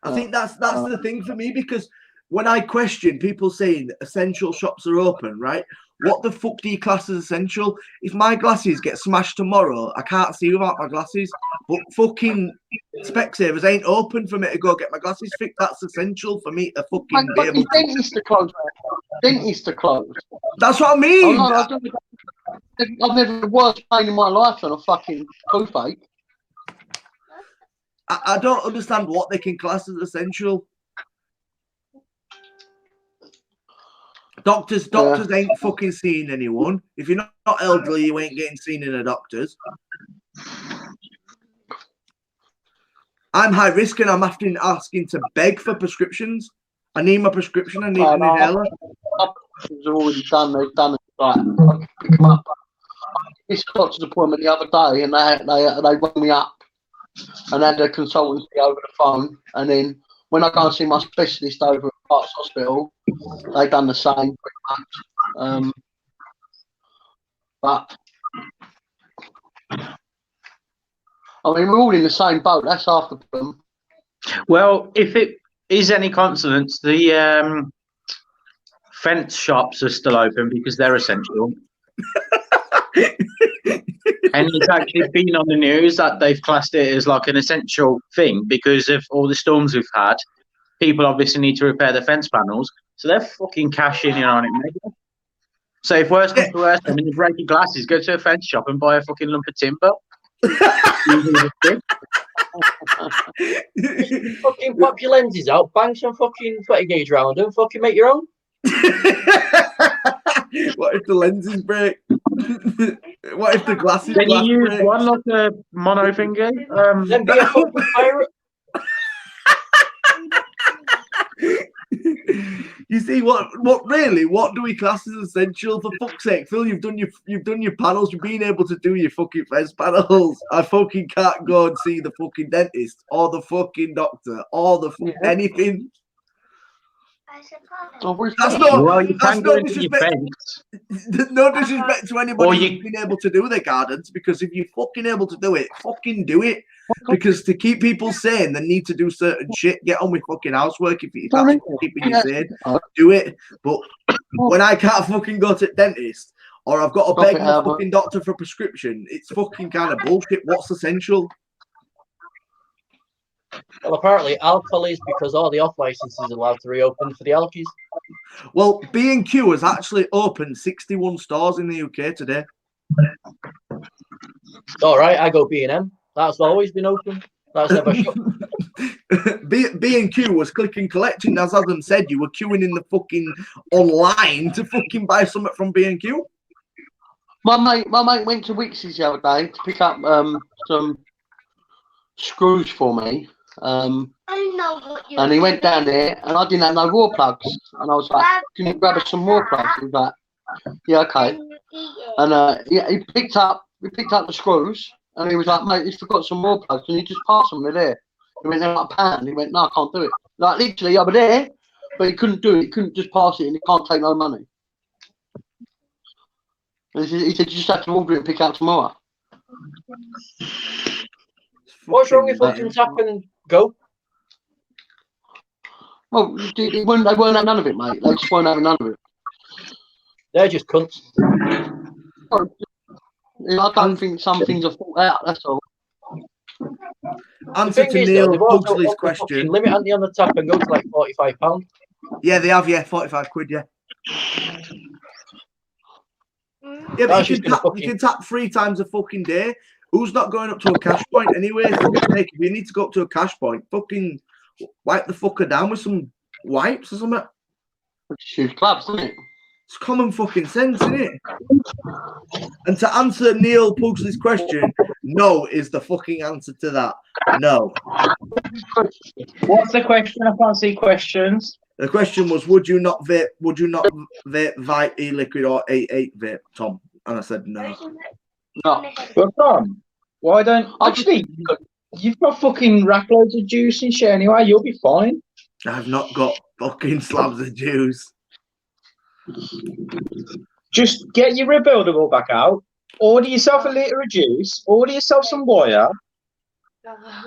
I think that's the thing for me, because when I question people saying essential shops are open, right? What the fuck do you class as essential? If my glasses get smashed tomorrow, I can't see without my glasses. But fucking Specsavers ain't open for me to go get my glasses fixed. That's essential for me to fucking be able to. Dentists are closed. Dentists are closed. That's what I mean. I've never had the worst pain in my life on a fucking toothache. I don't understand what they can class as essential. Doctors ain't fucking seeing anyone. If you're not elderly, you ain't getting seen in a doctor's. I'm high risk and I'm asking to beg for prescriptions. I need my prescription. I need an inhaler. They've already done. They've done it. Right, I can pick them up. This doctor's appointment the other day, and they rang me up and had a consultancy over the phone. And then when I go and see my specialist over at Parks Hospital, they done the same pretty much. But I mean, we're all in the same boat. That's half the problem. Well, if it is any consolence, the fence shops are still open because they're essential. And it's actually been on the news that they've classed it as like an essential thing because of all the storms we've had. People obviously need to repair the fence panels, so they're fucking cashing in on it, mate. So if worse comes to worse, I mean, you break your glasses, go to a fence shop and buy a fucking lump of timber. Fucking pop your lenses out, bang some fucking 20 gauge round and fucking make your own. What if the lenses break? What if the glasses Then you use break? one like a mono finger. Then be a fucking pirate. You see what do we class as essential? For fuck's sake, Phil, you've done your panels, you've been able to do your fucking fence panels. I fucking can't go and see the fucking dentist or the fucking doctor or the anything. That's no disrespect. No disrespect to anybody who's been able to do their gardens, because if you're fucking able to do it, fucking do it. Because to keep people sane, they need to do certain shit. Get on with fucking housework if that's keeping you sane. Do it. But when I can't fucking go to the dentist or I've got to beg my fucking doctor for a prescription, it's fucking kind of bullshit. What's essential? Well, apparently alcohol is because all the off licenses are allowed to reopen for the alkies. Well, B&Q has actually opened 61 stores in the UK today. All right, I go B&M. That's always been open. That's never shut. B&Q was click and collecting, as Adam said. You were queuing in the fucking online to fucking buy something from B&Q. My mate went to Wix's the other day to pick up some screws for me. And he went down there, and I didn't have no raw plugs. And I was like, "Can you grab us some raw plugs?" He was like, "Yeah, okay." And he picked up the screws, and he was like, "Mate, you forgot some raw plugs. Can you just pass them? They're there." He went, "They're like a pound." He went, "No, I can't do it." Like literally, over there, but he couldn't do it. He couldn't just pass it, and he can't take no money. And he said, "You just have to order it and pick out tomorrow." What's wrong with fucking tap and go? Well, they weren't having none of it, mate. They just weren't having none of it. They're just cunts. I don't think some things are thought out, that's all. Answer to Neil Pugsley's question. Limit Andy on the tap and go to like £45. Yeah, they have, 45 quid, yeah. Yeah, but you can tap 3 times a fucking day. Who's not going up to a cash point anyway? If you need to go up to a cash point, fucking wipe the fucker down with some wipes or something. Shoes gloves, isn't it? It's common fucking sense, isn't it? And to answer Neil Pugsley's question, no is the fucking answer to that. No. What's the question? I can't see questions. The question was, would you not vape Vibe e-liquid or A8 vape, Tom? And I said no. No. Well, Tom, why don't actually? You've got fucking rack loads of juice and shit anyway. You'll be fine. I've not got fucking slabs of juice. Just get your rebuildable back out. Order yourself a litre of juice. Order yourself some wire.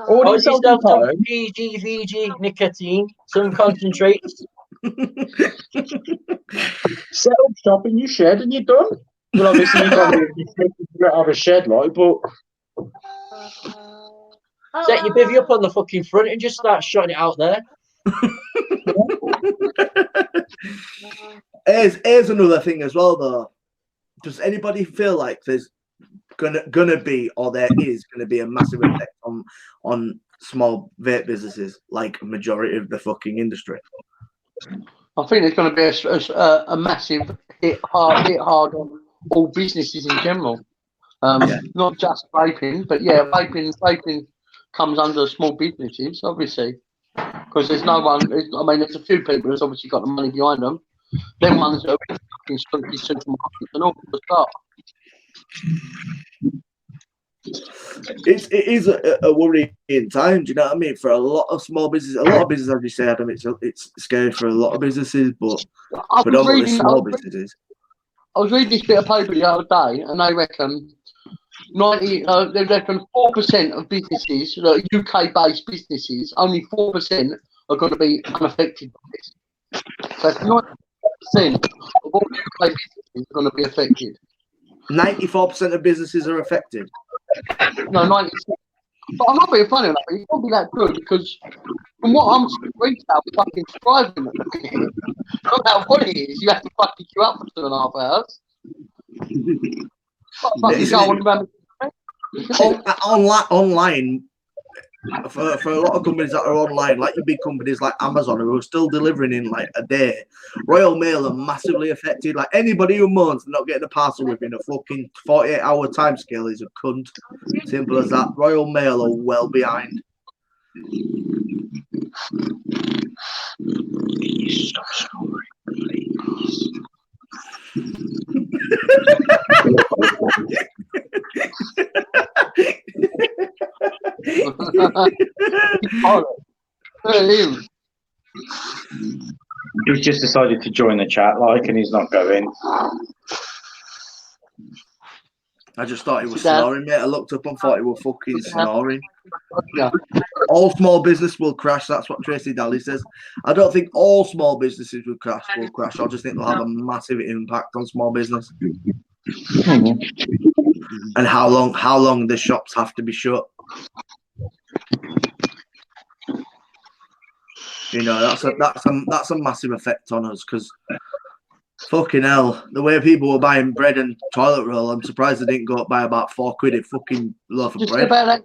Order yourself some some PG, VG, nicotine, some concentrates. Set up shop in your shed and you're done. Well, obviously you can't have a shed, like, but Set your bivvy up on the fucking front and just start shotting it out there. Here's another thing as well, though. Does anybody feel like there's gonna be, or there is gonna be, a massive effect on small vape businesses, like a majority of the fucking industry? I think there's going to be a massive hit hard on all businesses in general. Not just vaping, but yeah, vaping comes under small businesses, obviously, because there's no one. There's a few people that's obviously got the money behind them. Them ones that are in fucking spunky supermarkets and all the stuff. It is a worrying time. Do you know what I mean? For a lot of small businesses, a lot of businesses, as you say, Adam, it's scary for a lot of businesses, but predominantly small businesses. I was reading this bit of paper the other day, and they reckon 4% of businesses, UK-based businesses, only 4% are going to be unaffected by this. So 90% of all UK businesses are going to be affected. 94% of businesses are affected. No, 90%. But I'm not being funny enough. It can't be that good because from what I'm seeing, retail is fucking thriving at the minute. No matter what it is, you have to fucking queue up for 2.5 hours. Online, for a lot of companies that are online, like your big companies like Amazon, who are still delivering in like a day, Royal Mail are massively affected. Like anybody who moans not getting a parcel within a fucking 48-hour timescale is a cunt. Simple as that. Royal Mail are well behind. Please stop snoring, please. He's just decided to join the chat, and he's not going. I just thought he was snoring, mate. I looked up and thought he was fucking snoring. Yeah. All small business will crash. That's what Tracy Daly says. I don't think all small businesses will crash. I just think they'll have a massive impact on small business. And how long the shops have to be shut. You know, that's a massive effect on us because fucking hell, the way people were buying bread and toilet roll, I'm surprised they didn't go up by about £4 a fucking loaf of just bread. About that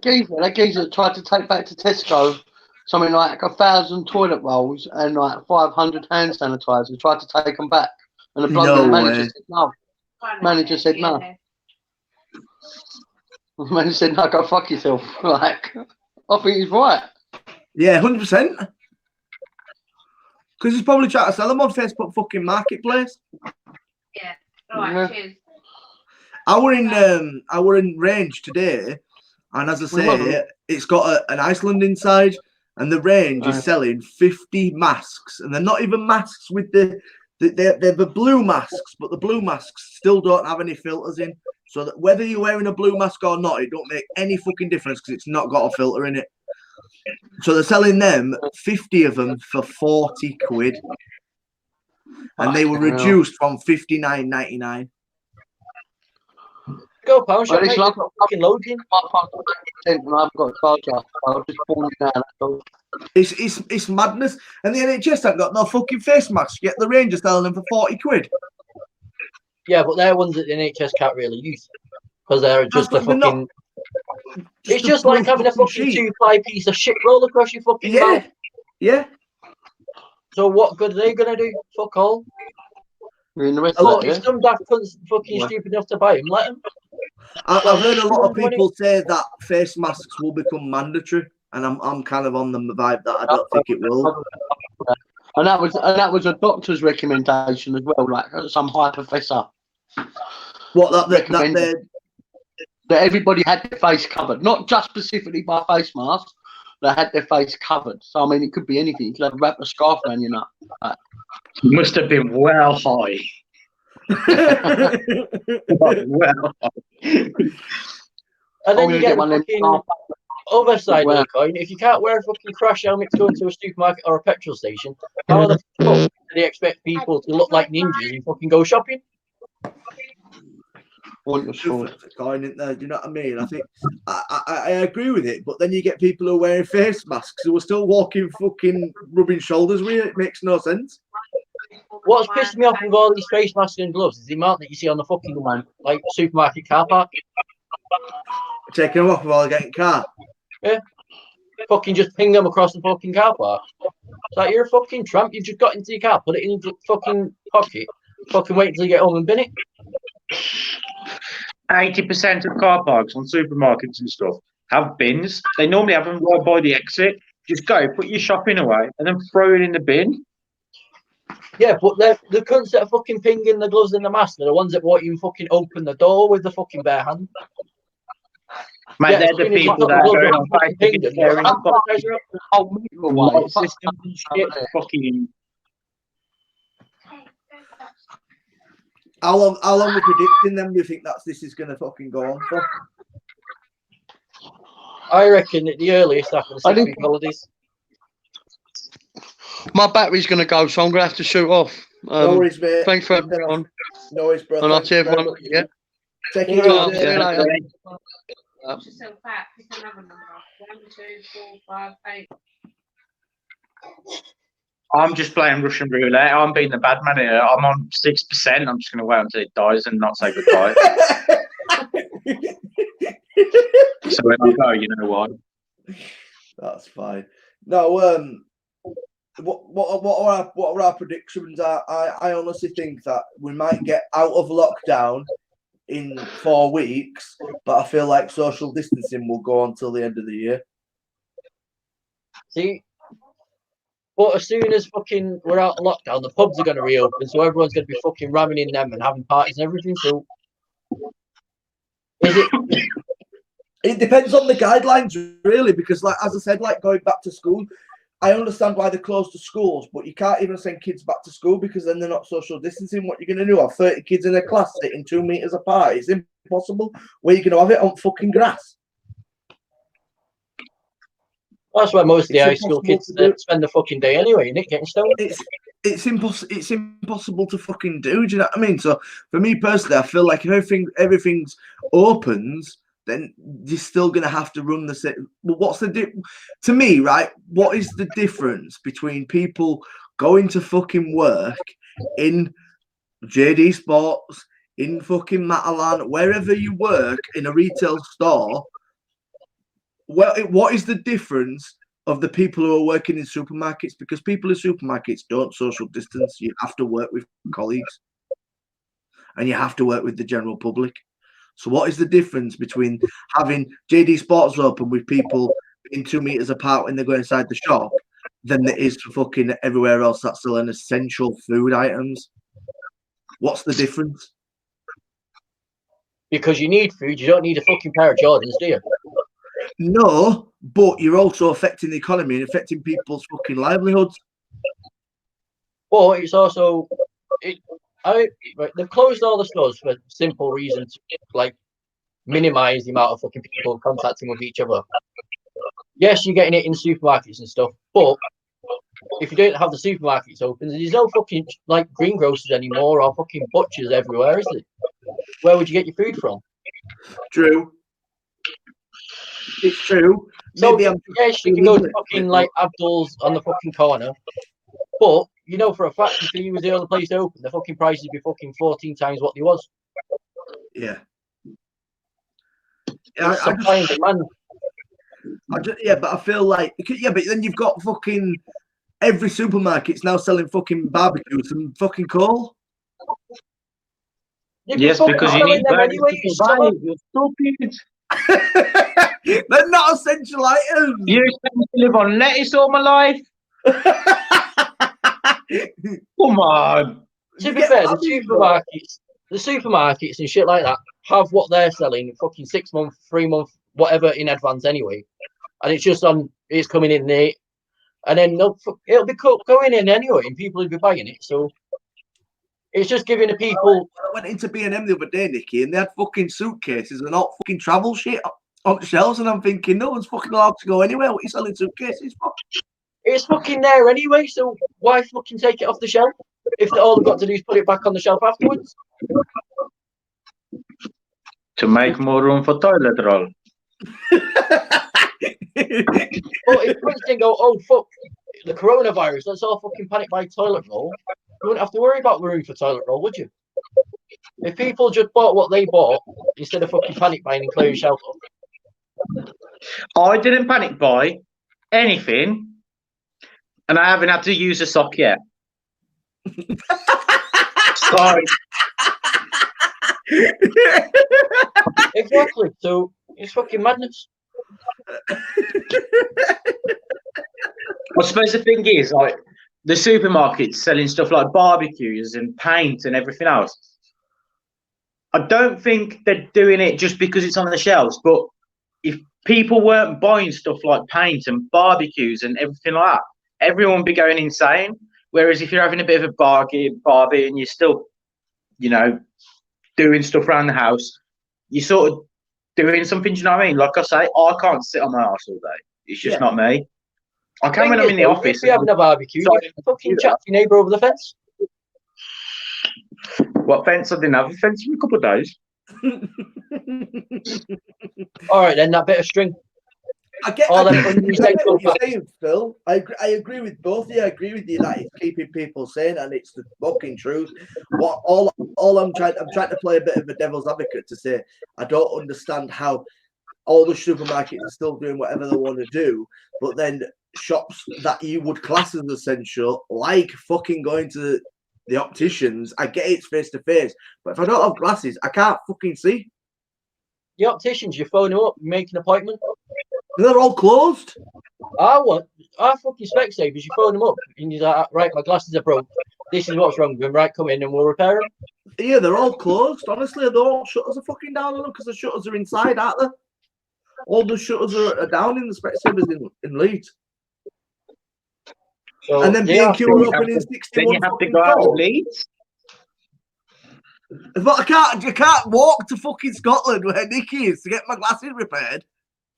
geezer tried to take back to Tesco something like 1,000 toilet rolls and like 500 hand sanitizers. Tried to take them back, and the bloke manager said no. Manager said no. The manager said no, go fuck yourself. Like, I think he's right. Yeah, 100%. Because he's probably trying to sell them on Facebook fucking Marketplace. Yeah. All right, cheers. I were in Range today, and as I say, it's got an Iceland inside, and the Range is selling 50 masks, and they're not even masks with they're the blue masks, but the blue masks still don't have any filters in. So that whether you're wearing a blue mask or not, it don't make any fucking difference because it's not got a filter in it. So they're selling them 50 of them for £40, and they were reduced from £59.99. Go, pound shop, mate. Got fucking loading. I've got a charger. I'll just pull it down. It's madness, and the NHS ain't got no fucking face masks. Yet the Rangers selling them for £40. Yeah, but they're ones that the NHS can't really use because they're just a fucking. It's just like having a fucking 2-ply piece of shit roll across your fucking mouth. Yeah. So what good are they gonna do? Fuck all. If some daft cunts fucking stupid enough to buy them, let them. I've heard a lot of people say that face masks will become mandatory, and I'm kind of on the vibe that I don't think it will. And that was a doctor's recommendation as well, like some high professor. What that everybody had their face covered, not just specifically by face mask. They had their face covered. So I mean, it could be anything. You could have wrap a scarf around your neck. Must have been well high. Well high. And then you get the fucking other side of the coin. If you can't wear a fucking crash helmet to go into a supermarket or a petrol station, how the fuck do they expect people to look like ninjas and fucking go shopping? Coin, isn't there? Do you know what I mean? I think I agree with it, but then you get people who are wearing face masks who are still walking fucking rubbing shoulders with it. It makes no sense. What's pissed me off with all these face masks and gloves is the amount that you see on the fucking like supermarket car park. Taking them off while they're getting car. Yeah. Fucking just ping them across the fucking car park. It's like you're a fucking tramp. You've just got into your car, put it in your fucking pocket, fucking wait until you get home and bin it. 80% of car parks on supermarkets and stuff have bins. They normally have them right by the exit. Just go, put your shopping away, and then throw it in the bin. Yeah, but the cunts that are fucking pinging the gloves and the mask are the ones that won't even fucking open the door with the fucking bare hand. Mate, Yeah, they're the people that are going on Facebook and sharing fucking light systems and shit. Fucking. How long are we predicting then? Do you think this is going to fucking go on for? I reckon at the earliest after the 6-week holidays. My battery's going to go, so I'm going to have to shoot off. No worries, mate. Thanks for having me on. No worries, bro. And I'll see everyone. Yeah. Take See you later. Push yourself back. Pick another number. 1, 2, 4, 5, 8. I'm just playing Russian roulette. I'm being the bad man here. I'm on 6%. I'm just going to wait until it dies and not say goodbye. So when I go, you know what? That's fine. No, what are our predictions? I honestly think that we might get out of lockdown in 4 weeks, but I feel like social distancing will go on until the end of the year. See, but as soon as fucking we're out of lockdown, the pubs are going to reopen, so everyone's going to be fucking ramming in them and having parties and everything. So, is it? It depends on the guidelines, really, because, like as I said, like going back to school, I understand why they're closed to schools, but you can't even send kids back to school because then they're not social distancing. What you're going to do? Have 30 kids in a class sitting 2 meters apart? It's impossible. Where are you going to have it on fucking grass? That's where most of the high school kids spend the fucking day anyway, isn't it? Getting stoned. It's impossible to fucking do. Do you know what I mean? So for me personally, I feel like if everything's opens, then you're still gonna have to run the same. But what's the to me, right? What is the difference between people going to fucking work in JD Sports, in fucking Matalan, wherever you work in a retail store? Well, what is the difference of the people who are working in supermarkets? Because people in supermarkets don't social distance. You have to work with colleagues and you have to work with the general public. So what is the difference between having JD Sports open with people being 2 meters apart when they go inside the shop than there is for fucking everywhere else that's selling essential food items? What's the difference? Because you need food, you don't need a fucking pair of Jordans, do you? No, but you're also affecting the economy and affecting people's fucking livelihoods. But it's also, they've closed all the stores for simple reasons, like minimize the amount of fucking people contacting with each other. Yes, you're getting it in supermarkets and stuff, but if you don't have the supermarkets open, there's no fucking like greengrocers anymore or fucking butchers everywhere, is it? Where would you get your food from? True. It's true. So Maybe yes, you can go to fucking like Abdul's on the fucking corner, but you know for a fact if he was the only place open, the fucking prices would be fucking 14 times what they was. Yeah. It's supply and demand. Yeah, but I feel like but then you've got fucking every supermarket's now selling fucking barbecues and fucking coal. Yes, because you need them anyway. You're stupid. They're not essential items. You expect me to live on lettuce all my life? Come on. To be fair, the supermarkets and shit like that have what they're selling fucking 6 month, 3 month, whatever in advance anyway, and it's coming in there, and then it'll be going in anyway, and people will be buying it. So it's just giving the people. I went into B&M the other day, Nicky, and they had fucking suitcases and all fucking travel shit on the shelves, and I'm thinking, no one's fucking allowed to go anywhere. What are you selling suitcases for? It's fucking there anyway, so why fucking take it off the shelf if all they've got to do is put it back on the shelf afterwards? To make more room for toilet roll. Well, if Princeton go, oh fuck, the coronavirus, let's all fucking panic buy toilet roll, you wouldn't have to worry about room for toilet roll, would you? If people just bought what they bought instead of fucking panic buying and clearing shelf up. I didn't panic buy anything, and I haven't had to use a sock yet. Sorry. Exactly. So it's fucking madness. I suppose the thing is, like, the supermarkets selling stuff like barbecues and paint and everything else. I don't think they're doing it just because it's on the shelves, but if people weren't buying stuff like paint and barbecues and everything like that, everyone would be going insane. Whereas if you're having a bit of a barbie and you're still, you know, doing stuff around the house, you're sort of doing something, do you know what I mean? Like I say, I can't sit on my arse all day. It's just not me. I can when I'm in the office. If you're having a barbecue, you fucking chat to your neighbour over the fence. What fence? I didn't have a fence for a couple of days. All right, then, that bit of string. I get All them what unused you're extra facts. saying, Phil. I agree with both of you. I agree with you that it's keeping people sane, and it's the fucking truth. What all I'm trying to play a bit of a devil's advocate to say I don't understand how all the supermarkets are still doing whatever they want to do, but then shops that you would class as essential, like fucking going to the opticians, I get it's face to face, but if I don't have glasses, I can't fucking see. The opticians, you phone them up, you make an appointment. They're all closed. Our fucking Specsavers, you phone them up and you're like, right, my glasses are broke. This is what's wrong with them. Right, come in and we'll repair them. Yeah, they're all closed. Honestly, they're all shutters are fucking down on them because the shutters are inside, aren't they? All the shutters are down in the Specsavers in Leeds. So, and then B&Q are open in 61. Then you have to go out of Leeds. But I can't walk to fucking Scotland where Nick is to get my glasses repaired.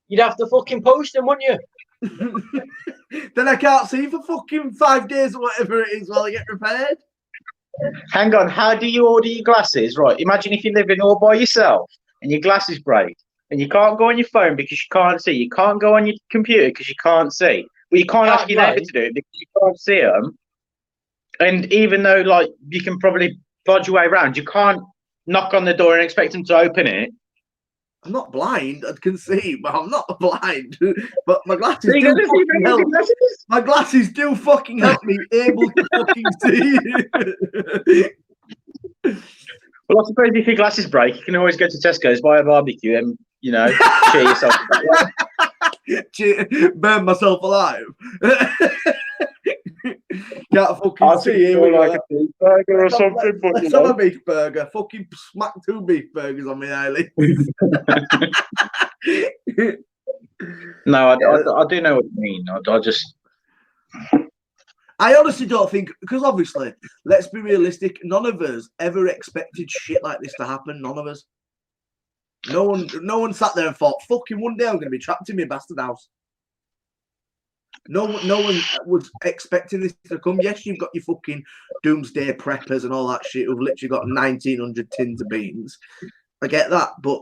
You'd have to fucking post them, wouldn't you? Then I can't see for fucking 5 days or whatever it is while I get repaired. Hang on, how do you order your glasses? Right, imagine if you're living all by yourself and your glasses break and you can't go on your phone because you can't see. You can't go on your computer because you can't see. Well, you can't ask your neighbour to do it because you can't see them. And even though, like, you can probably bodge your way around, you can't knock on the door and expect them to open it. I'm not blind. I can see, but I'm not blind. But my glasses do fucking help. My glasses do fucking help me able to fucking see. Well, I suppose if your glasses break, you can always go to Tesco's, buy a barbecue, and, you know, cheer yourself. Burn myself alive. Can't fucking see here. Like a beef burger or something. Let's have a beef burger. Fucking smack 2 beef burgers on my eyelid. No, I do know what you mean. I honestly don't think, because obviously, let's be realistic, none of us ever expected shit like this to happen. None of us. No one sat there and thought, fucking one day I'm going to be trapped in my bastard house. No one was expecting this to come. Yes, you've got your fucking doomsday preppers and all that shit who've literally got 1,900 tins of beans. I get that, but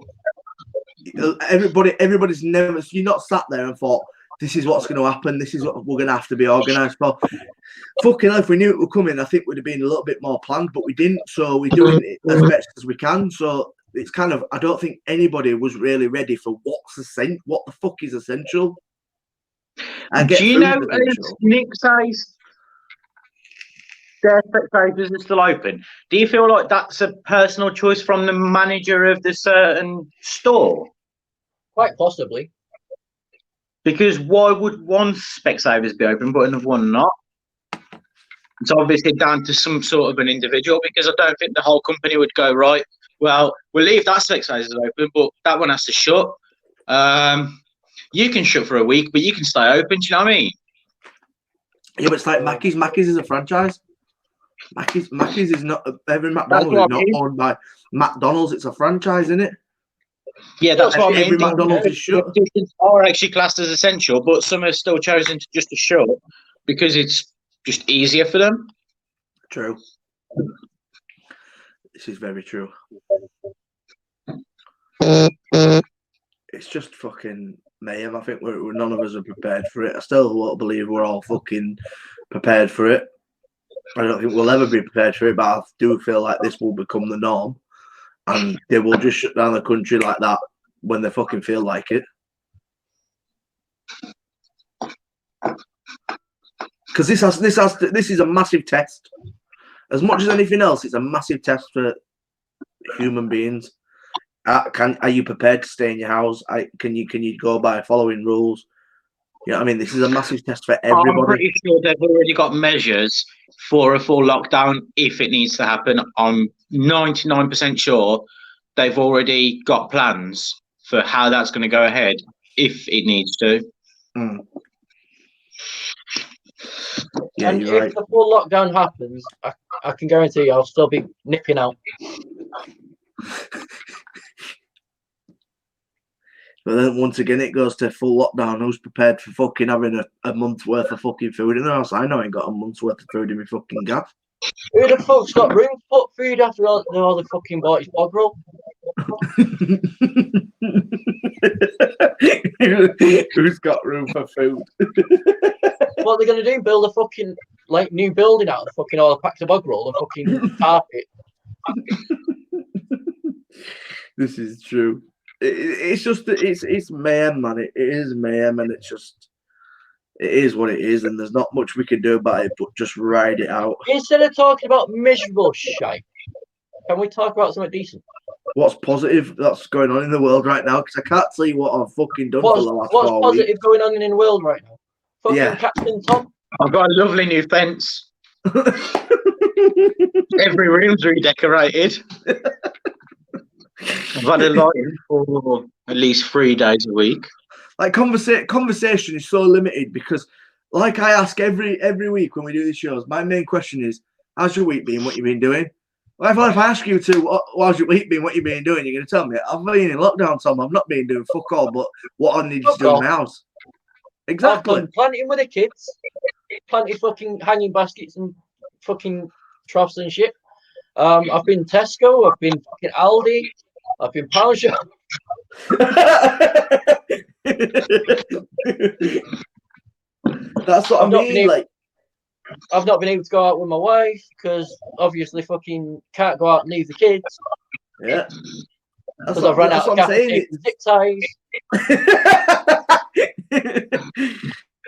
everybody's never. You're not sat there and thought, this is what's going to happen. This is what we're going to have to be organised for. Fucking hell, if we knew it would come in, I think we'd have been a little bit more planned, but we didn't. So we're doing it as best as we can. So it's kind of, I don't think anybody was really ready for what the fuck is essential. Do you know, as Nick says, their Specsavers are still open? Do you feel like that's a personal choice from the manager of the certain store? Quite possibly. Because why would one Specsavers be open but another one not? It's obviously down to some sort of an individual, because I don't think the whole company would go, right, well, we'll leave that Specsavers open, but that one has to shut. You can shut for a week, but you can stay open. Do you know what I mean? Yeah, but it's like Mackey's. Mackey's is a franchise. Mackey's is not. Every McDonald's is not owned by McDonald's. It's a franchise, isn't it? Yeah, that's what I mean. Every McDonald's is shut. Are actually classed as essential, but some are still chosen to just to shut because it's just easier for them. True. This is very true. It's just fucking mayhem. I think we're none of us are prepared for it. I still won't believe we're all fucking prepared for it. I don't think we'll ever be prepared for it, but I do feel like this will become the norm, and they will just shut down the country like that when they fucking feel like it. Because this is a massive test. As much as anything else, it's a massive test for human beings. Are you prepared to stay in your house? Can you go by following rules? You know what I mean? This is a massive test for everybody. I'm pretty sure they've already got measures for a full lockdown if it needs to happen. I'm 99% sure they've already got plans for how that's going to go ahead if it needs to. Yeah, and you're if right. the full lockdown happens, I can guarantee you I'll still be nipping out. But then once again, it goes to full lockdown. Who's prepared for fucking having a month's worth of fucking food in the house? I know I ain't got a month's worth of food in my fucking gaff. Who the fuck's got room to put food after all the fucking bought his bog roll? Who's got room for food? What are they gonna do? Build a fucking new building out of the fucking all the packs of bog roll and fucking carpet? This is true. It's just it's mayhem, man. It is mayhem, and it is what it is, and there's not much we can do about it, but just ride it out. Instead of talking about miserable shite, can we talk about something decent? What's positive that's going on in the world right now? Because I can't see what I've fucking done for the last 4 What's positive weeks. going on in the world right now? Fucking Yeah. Captain Tom. I've got a lovely new fence. Every room's redecorated. I've had a light for at least 3 days a week. Like conversation is so limited because, like I ask every week when we do these shows, my main question is, "How's your week been? What you been doing?" Well, if I ask you how's your week been? What you been doing? You're going to tell me I've been in lockdown, Tom. I've not been doing fuck all, but what I need to do in my house. Exactly. I've done planting with the kids, plenty fucking hanging baskets and fucking troughs and shit. I've been Tesco, I've been fucking Aldi, I've been Pound Shop. That's what I mean. I've not been able to go out with my wife because obviously fucking can't go out and leave the kids. Yeah. Because I've run out of gaffer tape and zip ties.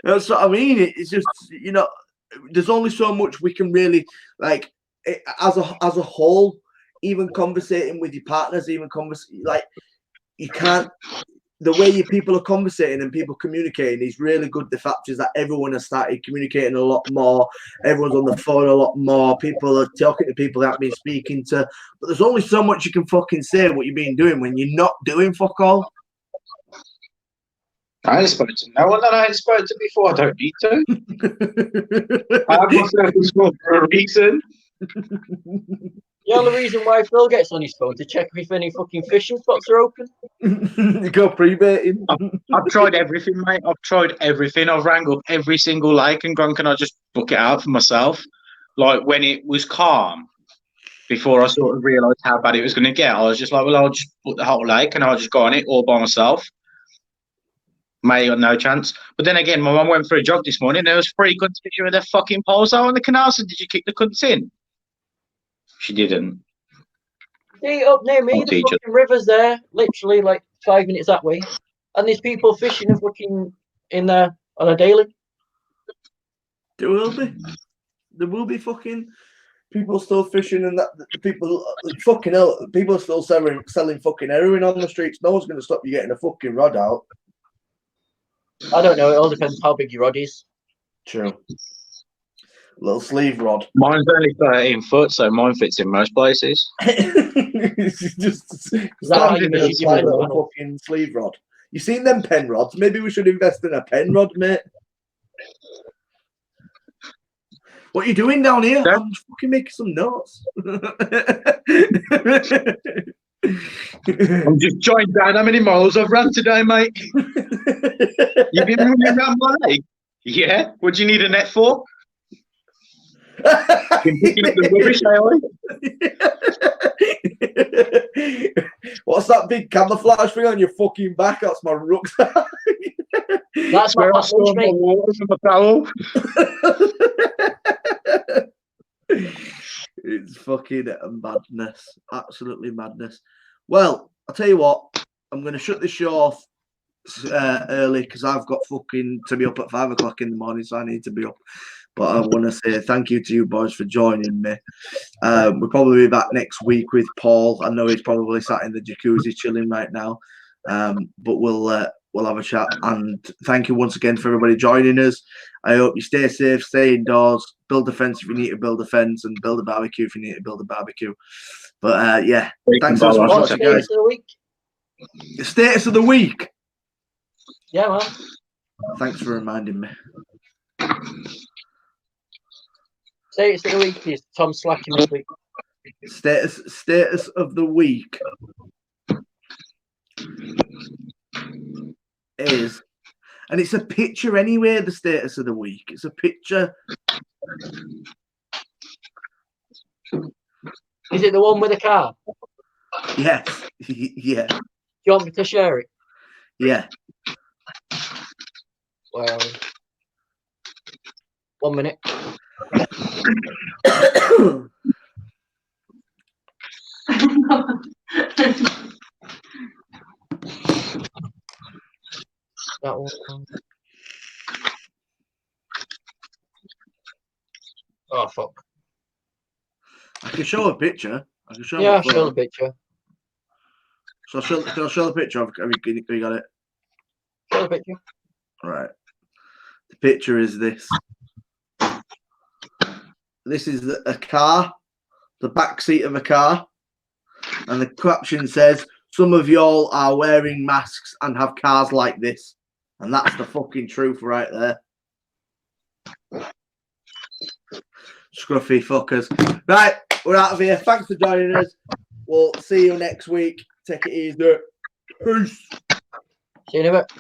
That's what I mean. It's just, there's only so much we can really, like, as a whole, even conversating with your partners, you can't, the way your people are conversating and people communicating is really good. The fact is that everyone has started communicating a lot more. Everyone's on the phone a lot more. People are talking to people they haven't been speaking to. But there's only so much you can fucking say what you've been doing when you're not doing fuck all. I ain't spoken to no one that I ain't spoken to before. I don't need to. I have myself in school for a reason. The only reason why Phil gets on his phone to check if any fucking fishing spots are open. You go pre-baiting. I've tried everything, mate. I've tried everything. I've rang up every single lake and gone, can I just book it out for myself? Like when it was calm, before I sort of realised how bad it was going to get, I was just like, well, I'll just book the whole lake and I'll just go on it all by myself. May got no chance. But then again, my mum went for a jog this morning. There was 3 cunts fishing with their fucking poles out on the canal. So did you kick the cunts in? She didn't. See, up near me, the fucking river's there, literally like 5 minutes that way. And there's people fishing and fucking in there on a daily. There will be. There will be fucking people still fishing and that people fucking hell, people are still selling fucking heroin on the streets. No one's going to stop you getting a fucking rod out. I don't know. It all depends how big your rod is. True. Little sleeve rod. Mine's only 13 foot, so mine fits in most places. It's just standing in a little fucking sleeve rod. You seen them pen rods? Maybe we should invest in a pen rod, mate. What are you doing down here? Yeah. I'm just fucking making some notes. I'm just jotting down how many miles I've run today, mate. You've been running around my leg? Yeah. What do you need a net for? Been picking up the rubbish, What's that big camouflage thing on your fucking back? That's my rucksack. That's where I my store my water from the towel. It's fucking madness. Absolutely madness. Well, I'll tell you what. I'm going to shut this show off early because I've got fucking to be up at 5 o'clock in the morning, so I need to be up. But I want to say thank you to you boys for joining me. We'll probably be back next week with Paul. I know he's probably sat in the jacuzzi chilling right now. But we'll have a chat. And thank you once again for everybody joining us. I hope you stay safe, stay indoors, build a fence if you need to build a fence, and build a barbecue if you need to build a barbecue. But yeah, thanks so much for watching, guys. The status of the week. Yeah, man. Thanks for reminding me. Status of the week is Tom slacking this week. Status of the week is, and it's a picture anyway. The status of the week, it's a picture. Is it the one with the car? Yes. Yeah. Do you want me to share it? Yeah. Well, 1 minute. That one. Oh fuck! I can show a picture. I can show. Yeah, show the picture. So can I show the picture? Have you got it? Show the picture. Right. The picture is this. This is a car, the back seat of a car, and the caption says, "Some of y'all are wearing masks and have cars like this," and that's the fucking truth right there. Scruffy fuckers. Right, we're out of here. Thanks for joining us. We'll see you next week. Take it easy. Peace. See you in a bit.